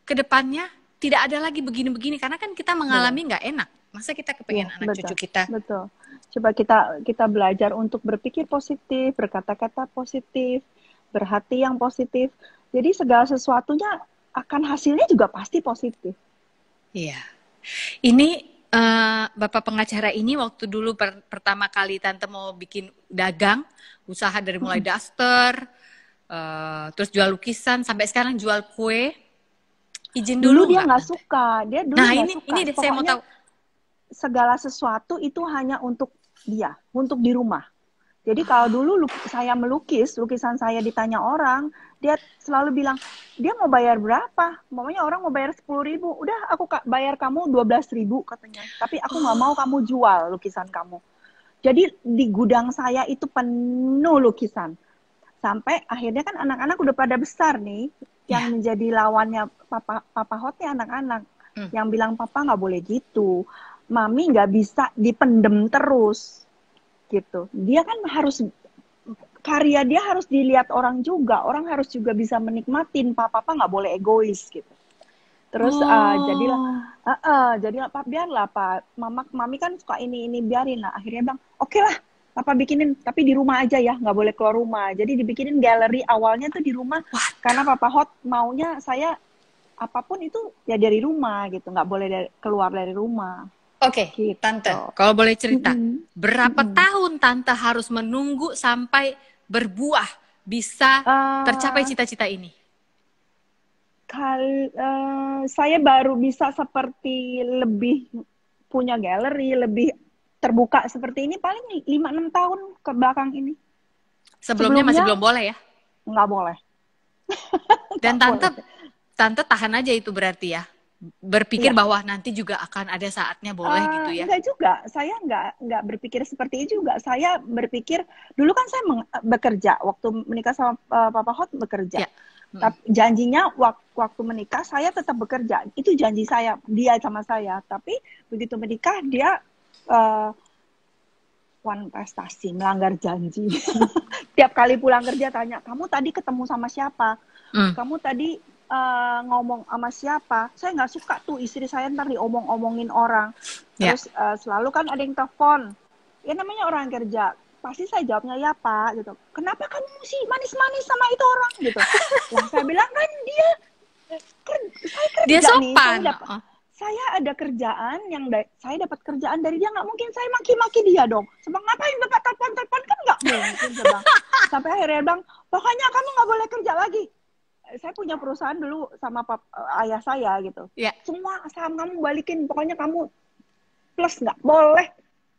ke depannya tidak ada lagi begini-begini, karena kan kita mengalami nggak enak. Masa kita kepengen anak cucu kita? Betul. Coba kita belajar untuk berpikir positif, berkata-kata positif, berhati yang positif. Jadi segala sesuatunya akan hasilnya juga pasti positif. Iya. Ini Bapak pengacara ini waktu dulu pertama kali Tante mau bikin dagang, usaha dari mulai daster, terus jual lukisan, sampai sekarang jual kue. Izin dulu dia nggak suka, dia dulu nggak suka. Ini saya mau tahu. Segala sesuatu itu hanya untuk dia, untuk di rumah. Jadi kalau dulu saya melukis, lukisan saya ditanya orang, dia selalu bilang, dia mau bayar berapa? Maunya orang mau bayar 10.000, udah aku bayar kamu 12.000 katanya. Tapi aku nggak mau kamu jual lukisan kamu. Jadi di gudang saya itu penuh lukisan. Sampai akhirnya kan anak-anak udah pada besar nih, yang menjadi lawannya Papa Hotnya anak-anak. Yang bilang, "Papa nggak boleh gitu. Mami nggak bisa dipendem terus." Gitu. Dia kan harus, karya dia harus dilihat orang juga. Orang harus juga bisa menikmatin. Papa nggak boleh egois gitu. Terus jadilah Pak, biarlah Pak. Mami kan suka ini biarin lah. Akhirnya bilang, "Oke lah, Papa bikinin, tapi di rumah aja ya, nggak boleh keluar rumah." Jadi dibikinin galeri awalnya tuh di rumah, karena Papa Hot maunya saya apapun itu ya dari rumah gitu, nggak boleh keluar dari rumah. Oke, Gitu. Tante, kalau boleh cerita, berapa Mm-mm. tahun Tante harus menunggu sampai berbuah bisa tercapai Eh, cita-cita ini? saya baru bisa seperti lebih punya galeri, lebih terbuka seperti ini paling 5-6 tahun ke belakang ini. Sebelumnya masih Sebelumnya belum boleh ya? nggak boleh, Dan nggak Tante, boleh. Tante tahan aja itu berarti ya? Berpikir Iya. bahwa nanti juga akan ada saatnya boleh gitu ya? Enggak juga, saya nggak berpikir seperti itu juga. Saya berpikir dulu kan saya bekerja waktu menikah sama Papa Hot bekerja. Ya. Tapi janjinya waktu menikah saya tetap bekerja. Itu janji saya dia sama saya. Tapi begitu menikah dia uh, prestasi melanggar janji. Tiap kali pulang kerja tanya, kamu tadi ketemu sama siapa? Kamu tadi ngomong sama siapa? Saya nggak suka tuh istri saya ntar diomong-omongin orang. Terus selalu kan ada yang telepon. Ya namanya orang kerja. Pasti saya jawabnya ya Pak gitu. Kenapa kamu mesti manis-manis sama itu orang gitu? Lah saya bilang kan dia saya kerja Dia nih. sopan. Saya ada kerjaan yang saya dapat kerjaan dari dia, nggak mungkin saya maki-maki dia dong. Sebab ngapain bapak telepon-telepon kan nggak mungkin sebang. Sampai akhirnya bang, pokoknya kamu nggak boleh kerja lagi. Saya punya perusahaan dulu sama ayah saya gitu. Yeah. Semua saham kamu balikin, pokoknya kamu plus nggak boleh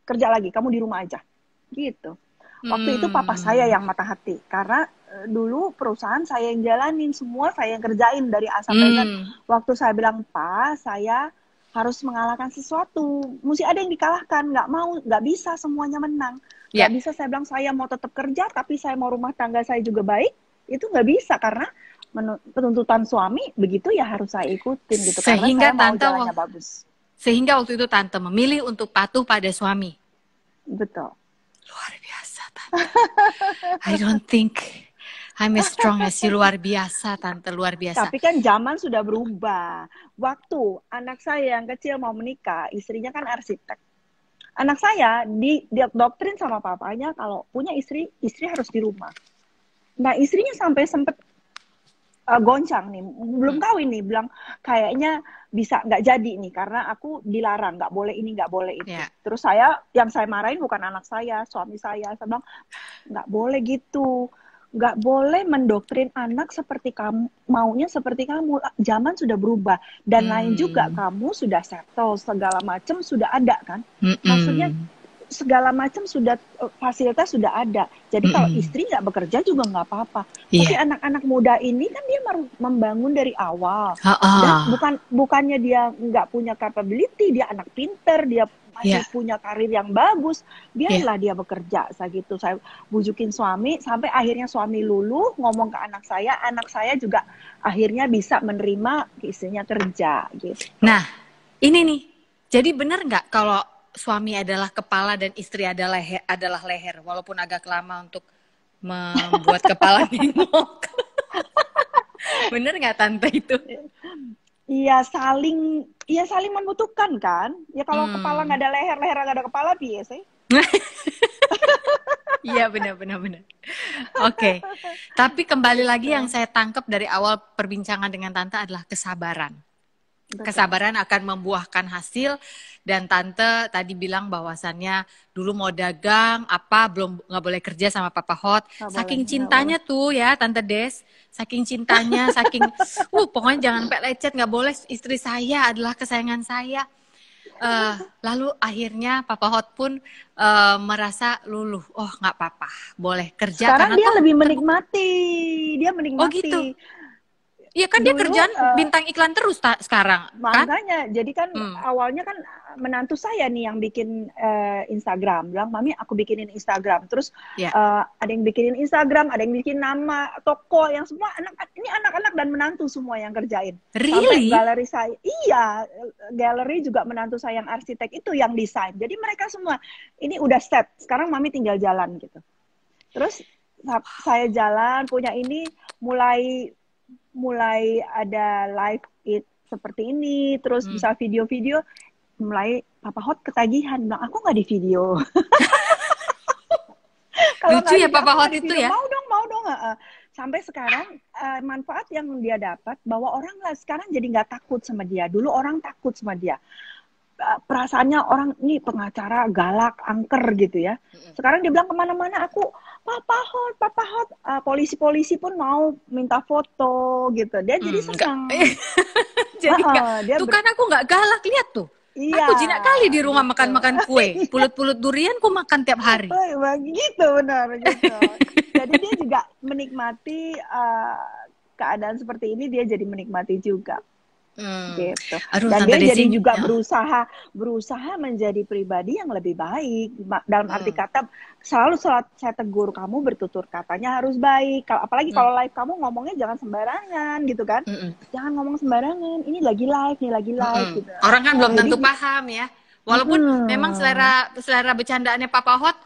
kerja lagi, kamu di rumah aja. Gitu. Waktu itu papa saya yang mata hati karena dulu perusahaan saya yang jalanin, semua saya yang kerjain dari A sampai Z. Waktu saya bilang, Pak, saya harus mengalahkan sesuatu, mesti ada yang dikalahkan, nggak bisa semuanya menang. Nggak bisa saya bilang saya mau tetap kerja, tapi saya mau rumah tangga saya juga baik, itu nggak bisa karena penuntutan suami begitu ya harus saya ikutin gitu. Sehingga karena saya mau Tante jalannya bagus. Sehingga waktu itu Tante memilih untuk patuh pada suami. Betul. Luar biasa, Tante. I don't think I'm as strong as you. Luar biasa, Tante. Luar biasa. Tapi kan zaman sudah berubah. Waktu anak saya yang kecil mau menikah, istrinya kan arsitek. Anak saya didoktrin sama papanya kalau punya istri harus di rumah. Nah, istrinya sampai sempet goncang nih, belum kawin nih, bilang kayaknya bisa nggak jadi nih karena aku dilarang, nggak boleh ini, nggak boleh itu. Terus yang saya marahin bukan anak saya, suami saya bilang nggak boleh gitu, nggak boleh mendoktrin anak seperti kamu, maunya seperti kamu. Zaman sudah berubah dan lain juga, kamu sudah settle, segala macam sudah ada kan, maksudnya segala macam sudah, fasilitas sudah ada. Jadi kalau istri nggak bekerja juga nggak apa-apa. Tapi anak-anak muda ini kan dia membangun dari awal. Dan bukannya dia nggak punya capability, dia anak pinter, dia masih punya karir yang bagus. Biarlah dia bekerja. Saya bujukin suami, sampai akhirnya suami luluh ngomong ke anak saya juga akhirnya bisa menerima istrinya kerja. Gitu. Nah, ini nih. Jadi benar nggak kalau suami adalah kepala dan istri adalah leher, walaupun agak lama untuk membuat kepala nengok. Bener nggak Tante itu? Iya saling membutuhkan kan. Ya kalau kepala nggak ada leher, leher nggak ada kepala biasa. Iya benar. Oke. Tapi kembali lagi yang saya tangkap dari awal perbincangan dengan Tante adalah kesabaran. Betul. Kesabaran akan membuahkan hasil. Dan Tante tadi bilang bahwasannya dulu mau dagang nggak boleh kerja sama Papa Hot. Saking cintanya tuh ya Tante Des, saking cintanya, saking pokoknya jangan sampai lecet, nggak boleh, istri saya adalah kesayangan saya. Lalu akhirnya Papa Hot pun merasa luluh, oh nggak apa-apa, boleh kerja. Sekarang karena dia lebih menikmati, Oh gitu. Iya kan dulu, dia kerjaan bintang iklan terus sekarang. Makanya, kan? Jadi kan awalnya kan menantu saya nih yang bikin Instagram. Bilang, Mami aku bikinin Instagram. Terus ada yang bikinin Instagram, ada yang bikin nama toko, yang semua ini anak-anak dan menantu semua yang kerjain. Really? Sampai galeri saya, galeri juga menantu saya yang arsitek itu yang desain. Jadi mereka semua, ini udah set. Sekarang Mami tinggal jalan gitu. Terus saya jalan, punya ini, mulai ada live seperti ini, terus bisa video-video, mulai Papa Hot ketagihan, bilang aku nggak di video. Lucu ya Papa Hot itu ya? Mau dong. sampai sekarang manfaat yang dia dapat bahwa orang lah sekarang jadi nggak takut sama dia. Dulu orang takut sama dia. Perasaannya orang ini pengacara galak, angker gitu ya. Sekarang dia bilang kemana-mana aku Papa Hot, polisi-polisi pun mau minta foto gitu. Dia jadi senang. Jadi tuh kan aku nggak galak, lihat tuh. Iya. Aku jinak kali di rumah makan-makan kue. Pulut-pulut durian ku makan tiap hari. Begitu benar gitu. Jadi dia juga menikmati keadaan seperti ini, dia jadi menikmati juga. Gitu. Aduh, Dan Tante dia jadi Desi, juga berusaha menjadi pribadi yang lebih baik. Dalam arti kata selalu saya tegur kamu bertutur katanya harus baik. Apalagi kalau live kamu ngomongnya jangan sembarangan gitu kan. Jangan ngomong sembarangan. Ini lagi live gitu. Orang kan belum tentu paham ya. Walaupun memang selera bercandaannya Papa Hot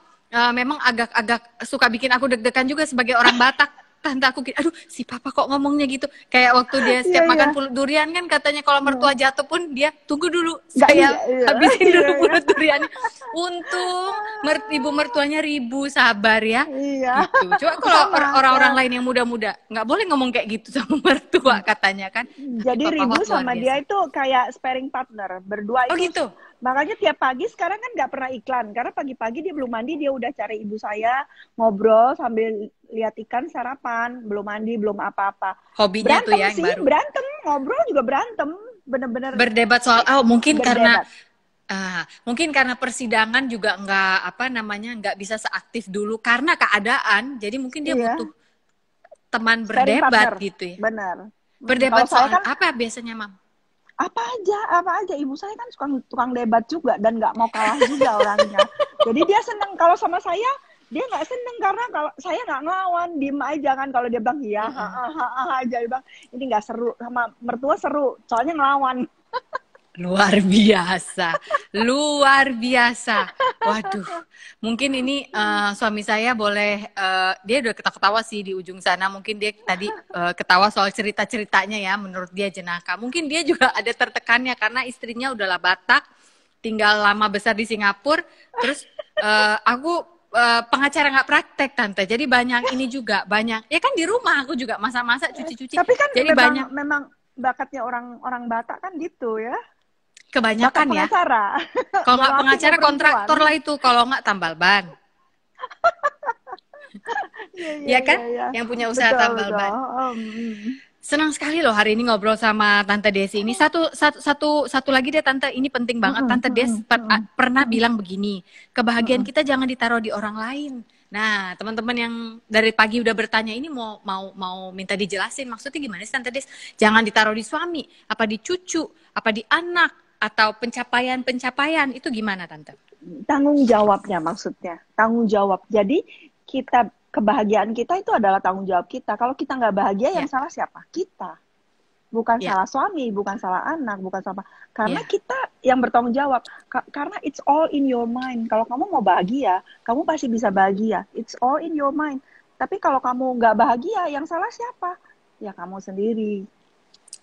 memang agak suka bikin aku deg-degan juga sebagai orang Batak. Tante aku kira, aduh si Papa kok ngomongnya gitu. Kayak waktu dia setiap makan pulut durian kan katanya kalau mertua jatuh pun dia tunggu dulu. Saya habisin dulu pulut duriannya. Untung ibu mertuanya Ribu sabar ya. Gitu. Coba kalau orang-orang lain yang muda-muda nggak boleh ngomong kayak gitu sama mertua katanya kan. Jadi Ribu sama dia itu kayak sparring partner. Berdua itu. Oh gitu? Makanya tiap pagi sekarang kan nggak pernah iklan. Karena pagi-pagi dia belum mandi, dia udah cari ibu saya, ngobrol sambil lihat ikan sarapan. Belum mandi, belum apa-apa. Hobinya berantem tuh ya yang sih, baru. berantem. Ngobrol juga berantem. Bener-bener. Berdebat soal, mungkin berdebat. mungkin karena persidangan juga nggak bisa seaktif dulu. Karena keadaan, jadi mungkin dia butuh teman berdebat gitu ya. Benar. Berdebat soal apa biasanya, Mam? Apa aja. Ibu saya kan suka tukang debat juga dan nggak mau kalah juga orangnya. Jadi dia seneng kalau sama saya, dia nggak seneng karena kalau saya nggak ngelawan, diem aja kan. Kalau dia bilang iya, aja, dia bilang ini nggak seru, sama mertua seru, soalnya ngelawan. Luar biasa. Waduh, mungkin ini suami saya boleh, dia udah ketawa sih di ujung sana. Mungkin dia tadi ketawa soal cerita-ceritanya ya, menurut dia jenaka. Mungkin dia juga ada tertekannya karena istrinya udahlah Batak, tinggal lama besar di Singapura. Terus aku pengacara nggak praktek Tante, jadi banyak ini juga banyak. Ya kan di rumah aku juga masak-masak, cuci-cuci. Tapi kan jadi memang bakatnya orang Batak kan gitu ya. Kebanyakan ya. Kalau nggak pengacara kontraktor lah itu, kalau nggak tambal ban. Ya kan? Yang punya usaha tambal ban. Senang sekali loh hari ini ngobrol sama Tante Desi ini. Satu lagi deh Tante, ini penting banget. Tante Des pernah bilang begini, kebahagiaan kita jangan ditaruh di orang lain. Nah, teman-teman yang dari pagi udah bertanya ini mau minta dijelasin maksudnya gimana sih Tante Des? Jangan ditaruh di suami, apa di cucu, apa di anak, atau pencapaian itu gimana Tante? Tanggung jawabnya maksudnya, tanggung jawab. Jadi kebahagiaan kita itu adalah tanggung jawab kita. Kalau kita nggak bahagia, yang salah siapa? Kita. Bukan salah suami, bukan salah anak, bukan salah. Karena kita yang bertanggung jawab. Karena it's all in your mind. Kalau kamu mau bahagia, kamu pasti bisa bahagia. It's all in your mind. Tapi kalau kamu nggak bahagia, yang salah siapa? Ya kamu sendiri.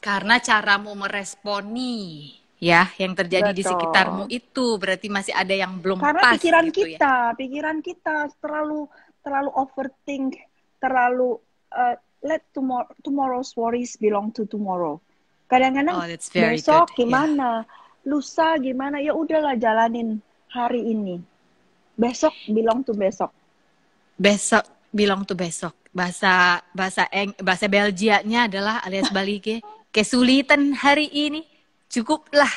Karena caramu meresponi. Ya, yang terjadi di sekitarmu itu berarti masih ada yang belum karena pas. Karena pikiran kita terlalu overthink, terlalu let tomorrow's worries belong to tomorrow. Kadang-kadang besok gimana, lusa gimana, ya udahlah jalanin hari ini. Besok belong to besok. Besok belong to besok. Bahasa Belgianya adalah alias Balige, kesulitan hari ini. Cukuplah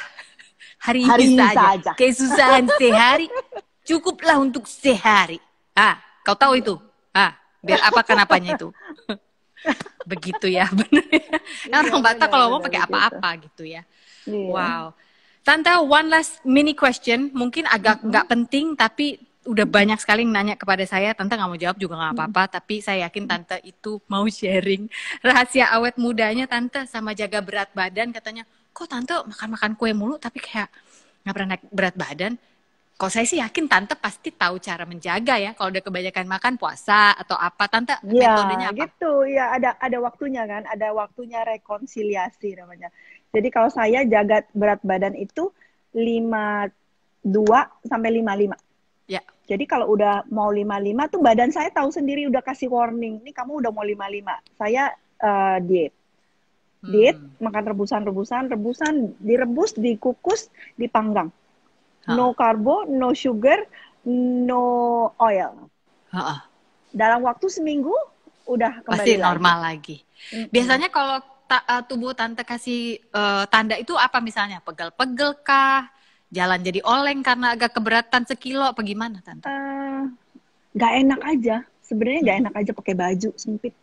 hari ini saja. Kesusahan sehari cukuplah untuk sehari. Kau tahu itu? Biar apa kenapanya itu? Begitu ya, benar ya. Orang Batak kalau mau pakai apa-apa gitu ya. Wow. Tante, one last mini question, mungkin agak nggak penting tapi udah banyak sekali yang nanya kepada saya. Tante nggak mau jawab juga nggak apa-apa, tapi saya yakin Tante itu mau sharing rahasia awet mudanya Tante sama jaga berat badan. Katanya, kok Tante makan kue mulu tapi kayak nggak pernah naik berat badan? Kalau saya sih yakin Tante pasti tahu cara menjaga ya. Kalau udah kebanyakan makan puasa atau apa, Tante metodenya apa? Gitu ya, ada waktunya kan, ada waktunya rekonsiliasi namanya. Jadi kalau saya jaga berat badan itu 52 sampai 55. Ya. Jadi kalau udah mau 55 tuh badan saya tahu sendiri udah kasih warning. Nih kamu udah mau 55. Saya diet. Diet, makan rebusan, direbus, dikukus, dipanggang. No karbo, no sugar, no oil. Dalam waktu seminggu udah kembali pasti lagi. normal lagi. Biasanya kalau tubuh tante kasih tanda itu apa misalnya? Pegel-pegel kah? Jalan jadi oleng karena agak keberatan sekilo apa gimana tante? Gak enak aja. Sebenarnya gak enak aja pakai baju sempit.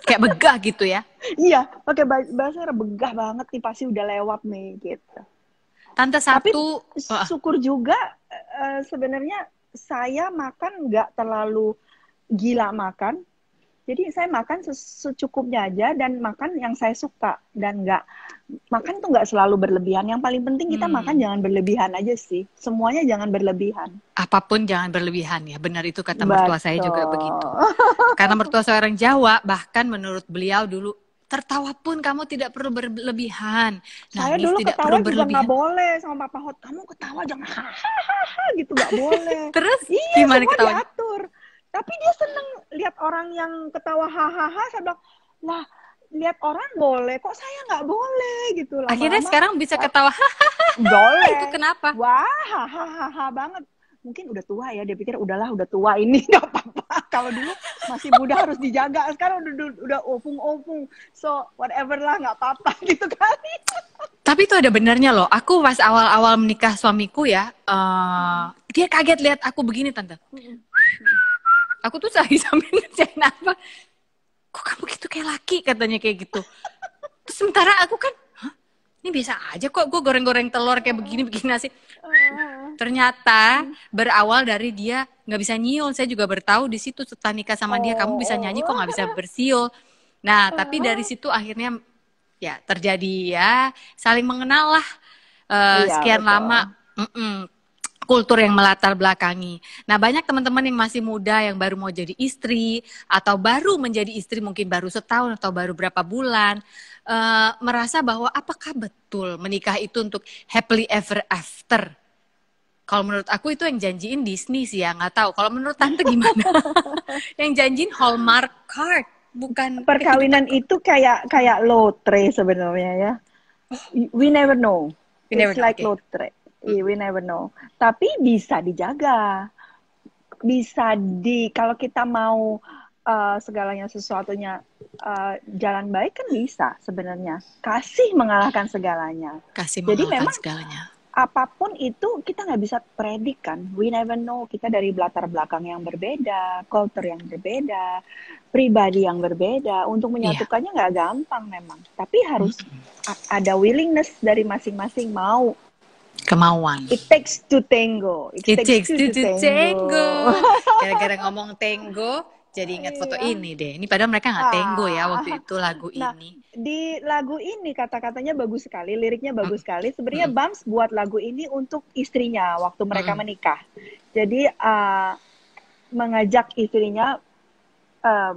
Kayak begah gitu ya? Iya, pakai bahasa begah banget nih, pasti udah lewat nih gitu. Tante Tapi satu, syukur juga sebenarnya saya makan nggak terlalu gila makan. Jadi saya makan secukupnya aja dan makan yang saya suka dan nggak makan tuh nggak selalu berlebihan. Yang paling penting kita makan jangan berlebihan aja sih. Semuanya jangan berlebihan. apapun jangan berlebihan ya. Benar itu kata mertua saya juga begitu. Karena mertua saya orang Jawa, bahkan menurut beliau dulu, tertawa pun kamu tidak perlu berlebihan. Saya Nangis dulu tidak ketawa perlu juga berlebihan. nggak boleh sama Papa Hot. Kamu ketawa jangan hahaha gitu, nggak boleh. Terus Iya, gimana semua ketawanya? diatur. Tapi dia seneng lihat orang yang ketawa hahaha. Saya bilang, lah lihat orang boleh, kok saya nggak boleh gitu. Lama-lama, Akhirnya sekarang bisa ketawa. boleh. Itu kenapa? Wah, hahaha banget. Mungkin udah tua ya, dia pikir udahlah udah tua ini nggak apa-apa. Kalau dulu masih muda harus dijaga, sekarang udah opung-opung. So whatever lah, nggak apa-apa gitu kali. Tapi itu ada benarnya loh. Aku pas awal-awal menikah suamiku ya, dia kaget lihat aku begini tante. Aku tuh lagi sambil ngerjain apa. Kok kamu gitu kayak laki katanya kayak gitu. Terus sementara aku kan, hah? Ini biasa aja kok gue goreng-goreng telur kayak begini bikin nasi. Ternyata berawal dari dia nggak bisa nyiul. Saya juga bertahu di situ setelah nikah sama dia, kamu bisa nyanyi kok nggak bisa bersiul. Nah tapi dari situ akhirnya ya terjadi ya saling mengenal lah sekian betul. lama. Kultur yang melatar belakangi. Nah banyak teman-teman yang masih muda yang baru mau jadi istri atau baru menjadi istri mungkin baru setahun atau baru berapa bulan merasa bahwa apakah betul menikah itu untuk happily ever after? Kalau menurut aku itu yang janjiin Disney sih ya, nggak tahu. Kalau menurut tante gimana? Yang janjiin Hallmark card, bukan Perkawinan itu kayak lotre sebenarnya ya. We never know. We never It's know, like okay. lotre. We never know. Tapi bisa dijaga. Bisa kalau kita mau segalanya sesuatunya jalan baik kan bisa sebenarnya. Kasih mengalahkan segalanya. kasih Jadi mengalahkan memang segalanya. apapun itu kita nggak bisa predik kan. We never know. Kita dari latar belakang yang berbeda, culture yang berbeda, pribadi yang berbeda. Untuk menyatukannya nggak gampang memang. Tapi harus ada willingness dari masing-masing mau. Kemauan. It takes to tango. It takes two to tango. Gara-gara ngomong tango, jadi ingat foto ini deh. Ini padahal mereka nggak tango ya waktu itu lagu ini. Di lagu ini kata-katanya bagus sekali, liriknya bagus sekali. Sebenarnya Bams buat lagu ini untuk istrinya waktu mereka menikah. Jadi mengajak istrinya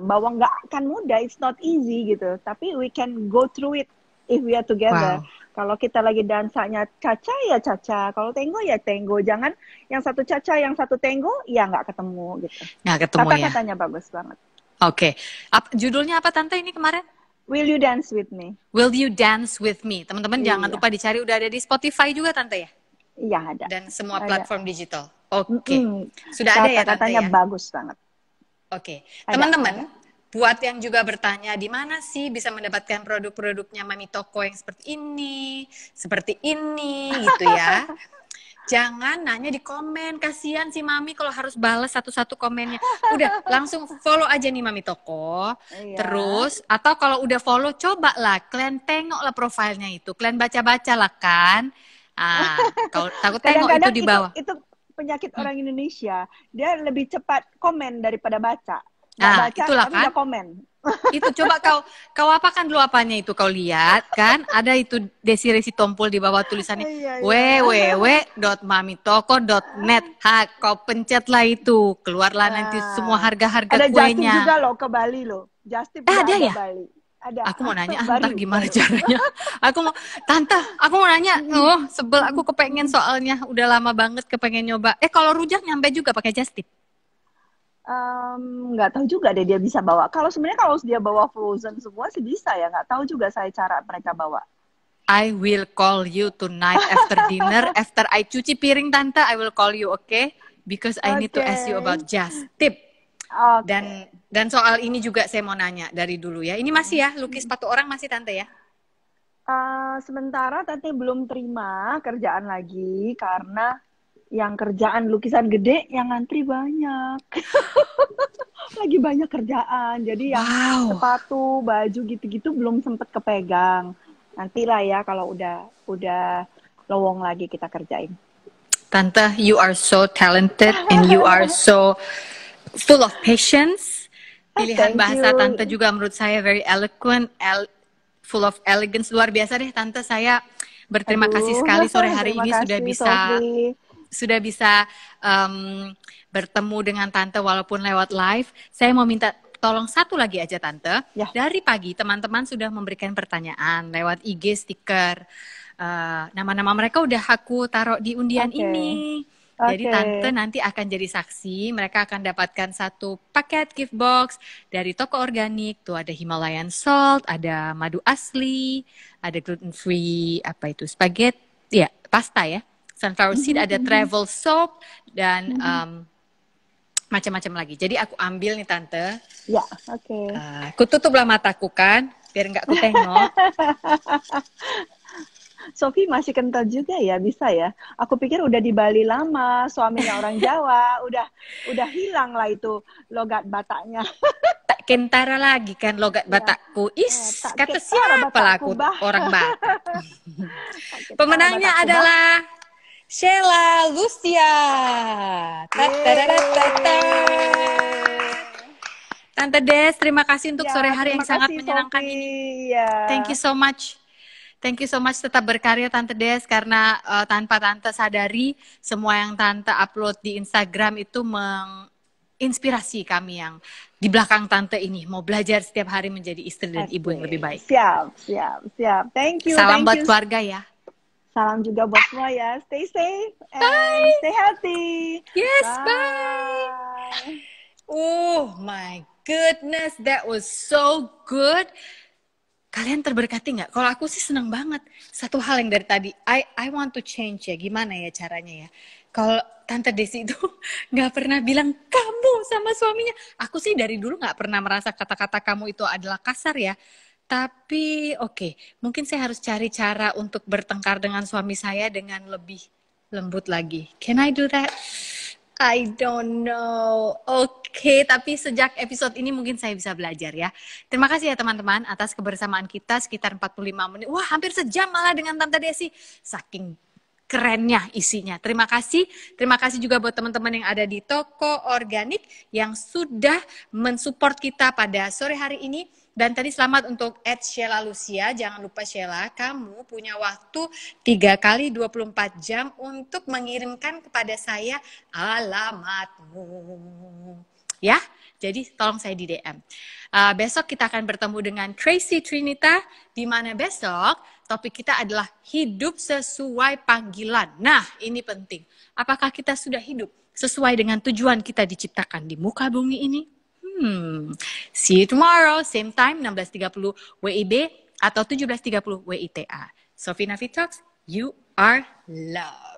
bahwa nggak akan mudah, it's not easy gitu. Tapi we can go through it if we are together. Wow. Kalau kita lagi dansanya caca ya caca, kalau tango ya tango. Jangan yang satu caca, yang satu tango, ya nggak ketemu gitu. Nggak ketemu ya. Kata-katanya bagus banget. Oke. Judulnya apa tante ini kemarin? Will you dance with me? Will you dance with me? Teman-teman jangan lupa dicari, udah ada di Spotify juga tante ya? Iya ada. Dan semua Ada. platform digital. Oke. Sudah ada ya tante Kata-katanya ya? bagus banget. Oke. Ada, Teman-teman, buat yang juga bertanya di mana sih bisa mendapatkan produk-produknya Mami Toko yang seperti ini gitu ya. Jangan nanya di komen, kasihan si Mami kalau harus balas satu-satu komennya. Udah, langsung follow aja nih Mami Toko. Iya. Terus, atau kalau udah follow, cobalah kalian tengoklah profilnya itu. Kalian baca-baca lah kan. Kalau takut tengok itu di bawah. Itu penyakit orang Indonesia. Dia lebih cepat komen daripada baca. Nggak baca, itulah tapi kan. udah komen. Itu coba kau apakan dulu apanya itu, kau lihat kan ada itu Desiree Sitompul di bawah tulisannya Iya. www.mamitoko.net. Kau pencetlah itu, keluarlah nanti semua harga-harga Ada Justin kuenya. juga loh ke Bali loh. Justin ada ke ya? Bali. Ada. Aku mau nanya, Baru, entah gimana baru. caranya. Aku mau nanya, sebel aku kepengen soalnya. Udah lama banget kepengen nyoba. Kalau rujak nyampe juga pakai just tip. Nggak tahu juga deh dia bisa bawa. Kalau sebenarnya kalau dia bawa frozen semua sih bisa ya. Nggak tahu juga saya cara mereka bawa. I will call you tonight after dinner. After I cuci piring, Tante, I will call you, okay? Because I need to ask you about just tip. Oke. Dan soal ini juga saya mau nanya dari dulu ya. Ini masih ya, lukis sepatu orang masih Tante ya? Sementara Tati belum terima kerjaan lagi karena yang kerjaan lukisan gede yang ngantri banyak. Lagi banyak kerjaan. Jadi yang Wow. sepatu, baju gitu-gitu belum sempet kepegang. Nantilah ya kalau udah lowong lagi kita kerjain. Tante, you are so talented and you are so full of patience. Pilihan Thank bahasa you. Tante juga menurut saya very eloquent, full of elegance. Luar biasa deh Tante, saya berterima kasih sekali sore hari terima ini kasih, Sophie. sudah bisa bertemu dengan Tante walaupun lewat live. Saya mau minta tolong satu lagi aja Tante. Ya. Dari pagi teman-teman sudah memberikan pertanyaan lewat IG stiker. Nama-nama mereka udah aku taruh di undian Oke. ini. Jadi Oke. Tante nanti akan jadi saksi. Mereka akan dapatkan satu paket gift box dari toko organik. Tuh ada Himalayan salt, ada madu asli, ada gluten free apa itu spaghetti, ya pasta ya. Sunflower seed, ada travel soap dan macam-macam lagi. Jadi aku ambil nih Tante. Ya, oke. Aku tutuplah mataku kan, biar nggak aku tengok. Sophie masih kental juga ya, bisa ya. Aku pikir udah di Bali lama, suaminya orang Jawa, udah hilang lah itu logat Bataknya. Tak kentara lagi kan logat Batakku. tak Kata kentara siapa lah aku Batakku, bah. orang Batak. Pemenangnya adalah Sheila Lucia. Tante Des, terima kasih untuk sore hari yang sangat menyenangkan ini. Ya. Thank you so much. Thank you so much, tetap berkarya Tante Des, karena tanpa Tante sadari semua yang Tante upload di Instagram itu menginspirasi kami yang di belakang Tante ini mau belajar setiap hari menjadi istri dan ibu yang lebih baik. Siap. Thank you. Salam buat keluarga ya. Salam juga buat semua ya. Stay safe and stay healthy. Yes, bye. Oh my goodness, that was so good. Kalian terberkati nggak? Kalau aku sih senang banget. Satu hal yang dari tadi, I want to change ya. Gimana ya caranya ya? Kalau Tante Desi itu nggak pernah bilang kamu sama suaminya. Aku sih dari dulu nggak pernah merasa kata-kata kamu itu adalah kasar ya. Tapi oke, mungkin saya harus cari cara untuk bertengkar dengan suami saya dengan lebih lembut lagi. Can I do that? I don't know. Oke, tapi sejak episode ini mungkin saya bisa belajar ya. Terima kasih ya teman-teman atas kebersamaan kita sekitar 45 menit. Wah, hampir sejam malah dengan Tante Desi. Saking kerennya isinya. Terima kasih. Terima kasih juga buat teman-teman yang ada di toko organik yang sudah mensupport kita pada sore hari ini. Dan tadi selamat untuk @Sheila Lucia. Jangan lupa Sheila, kamu punya waktu 3 kali 24 jam untuk mengirimkan kepada saya alamatmu. Ya, jadi tolong saya di DM. Besok kita akan bertemu dengan Tracy Trinita, di mana besok topik kita adalah hidup sesuai panggilan. Nah, ini penting. Apakah kita sudah hidup sesuai dengan tujuan kita diciptakan di muka bumi ini? See you tomorrow, same time, 16.30 WIB atau 17.30 WITA. Sophie Nafi Talks, you are loved.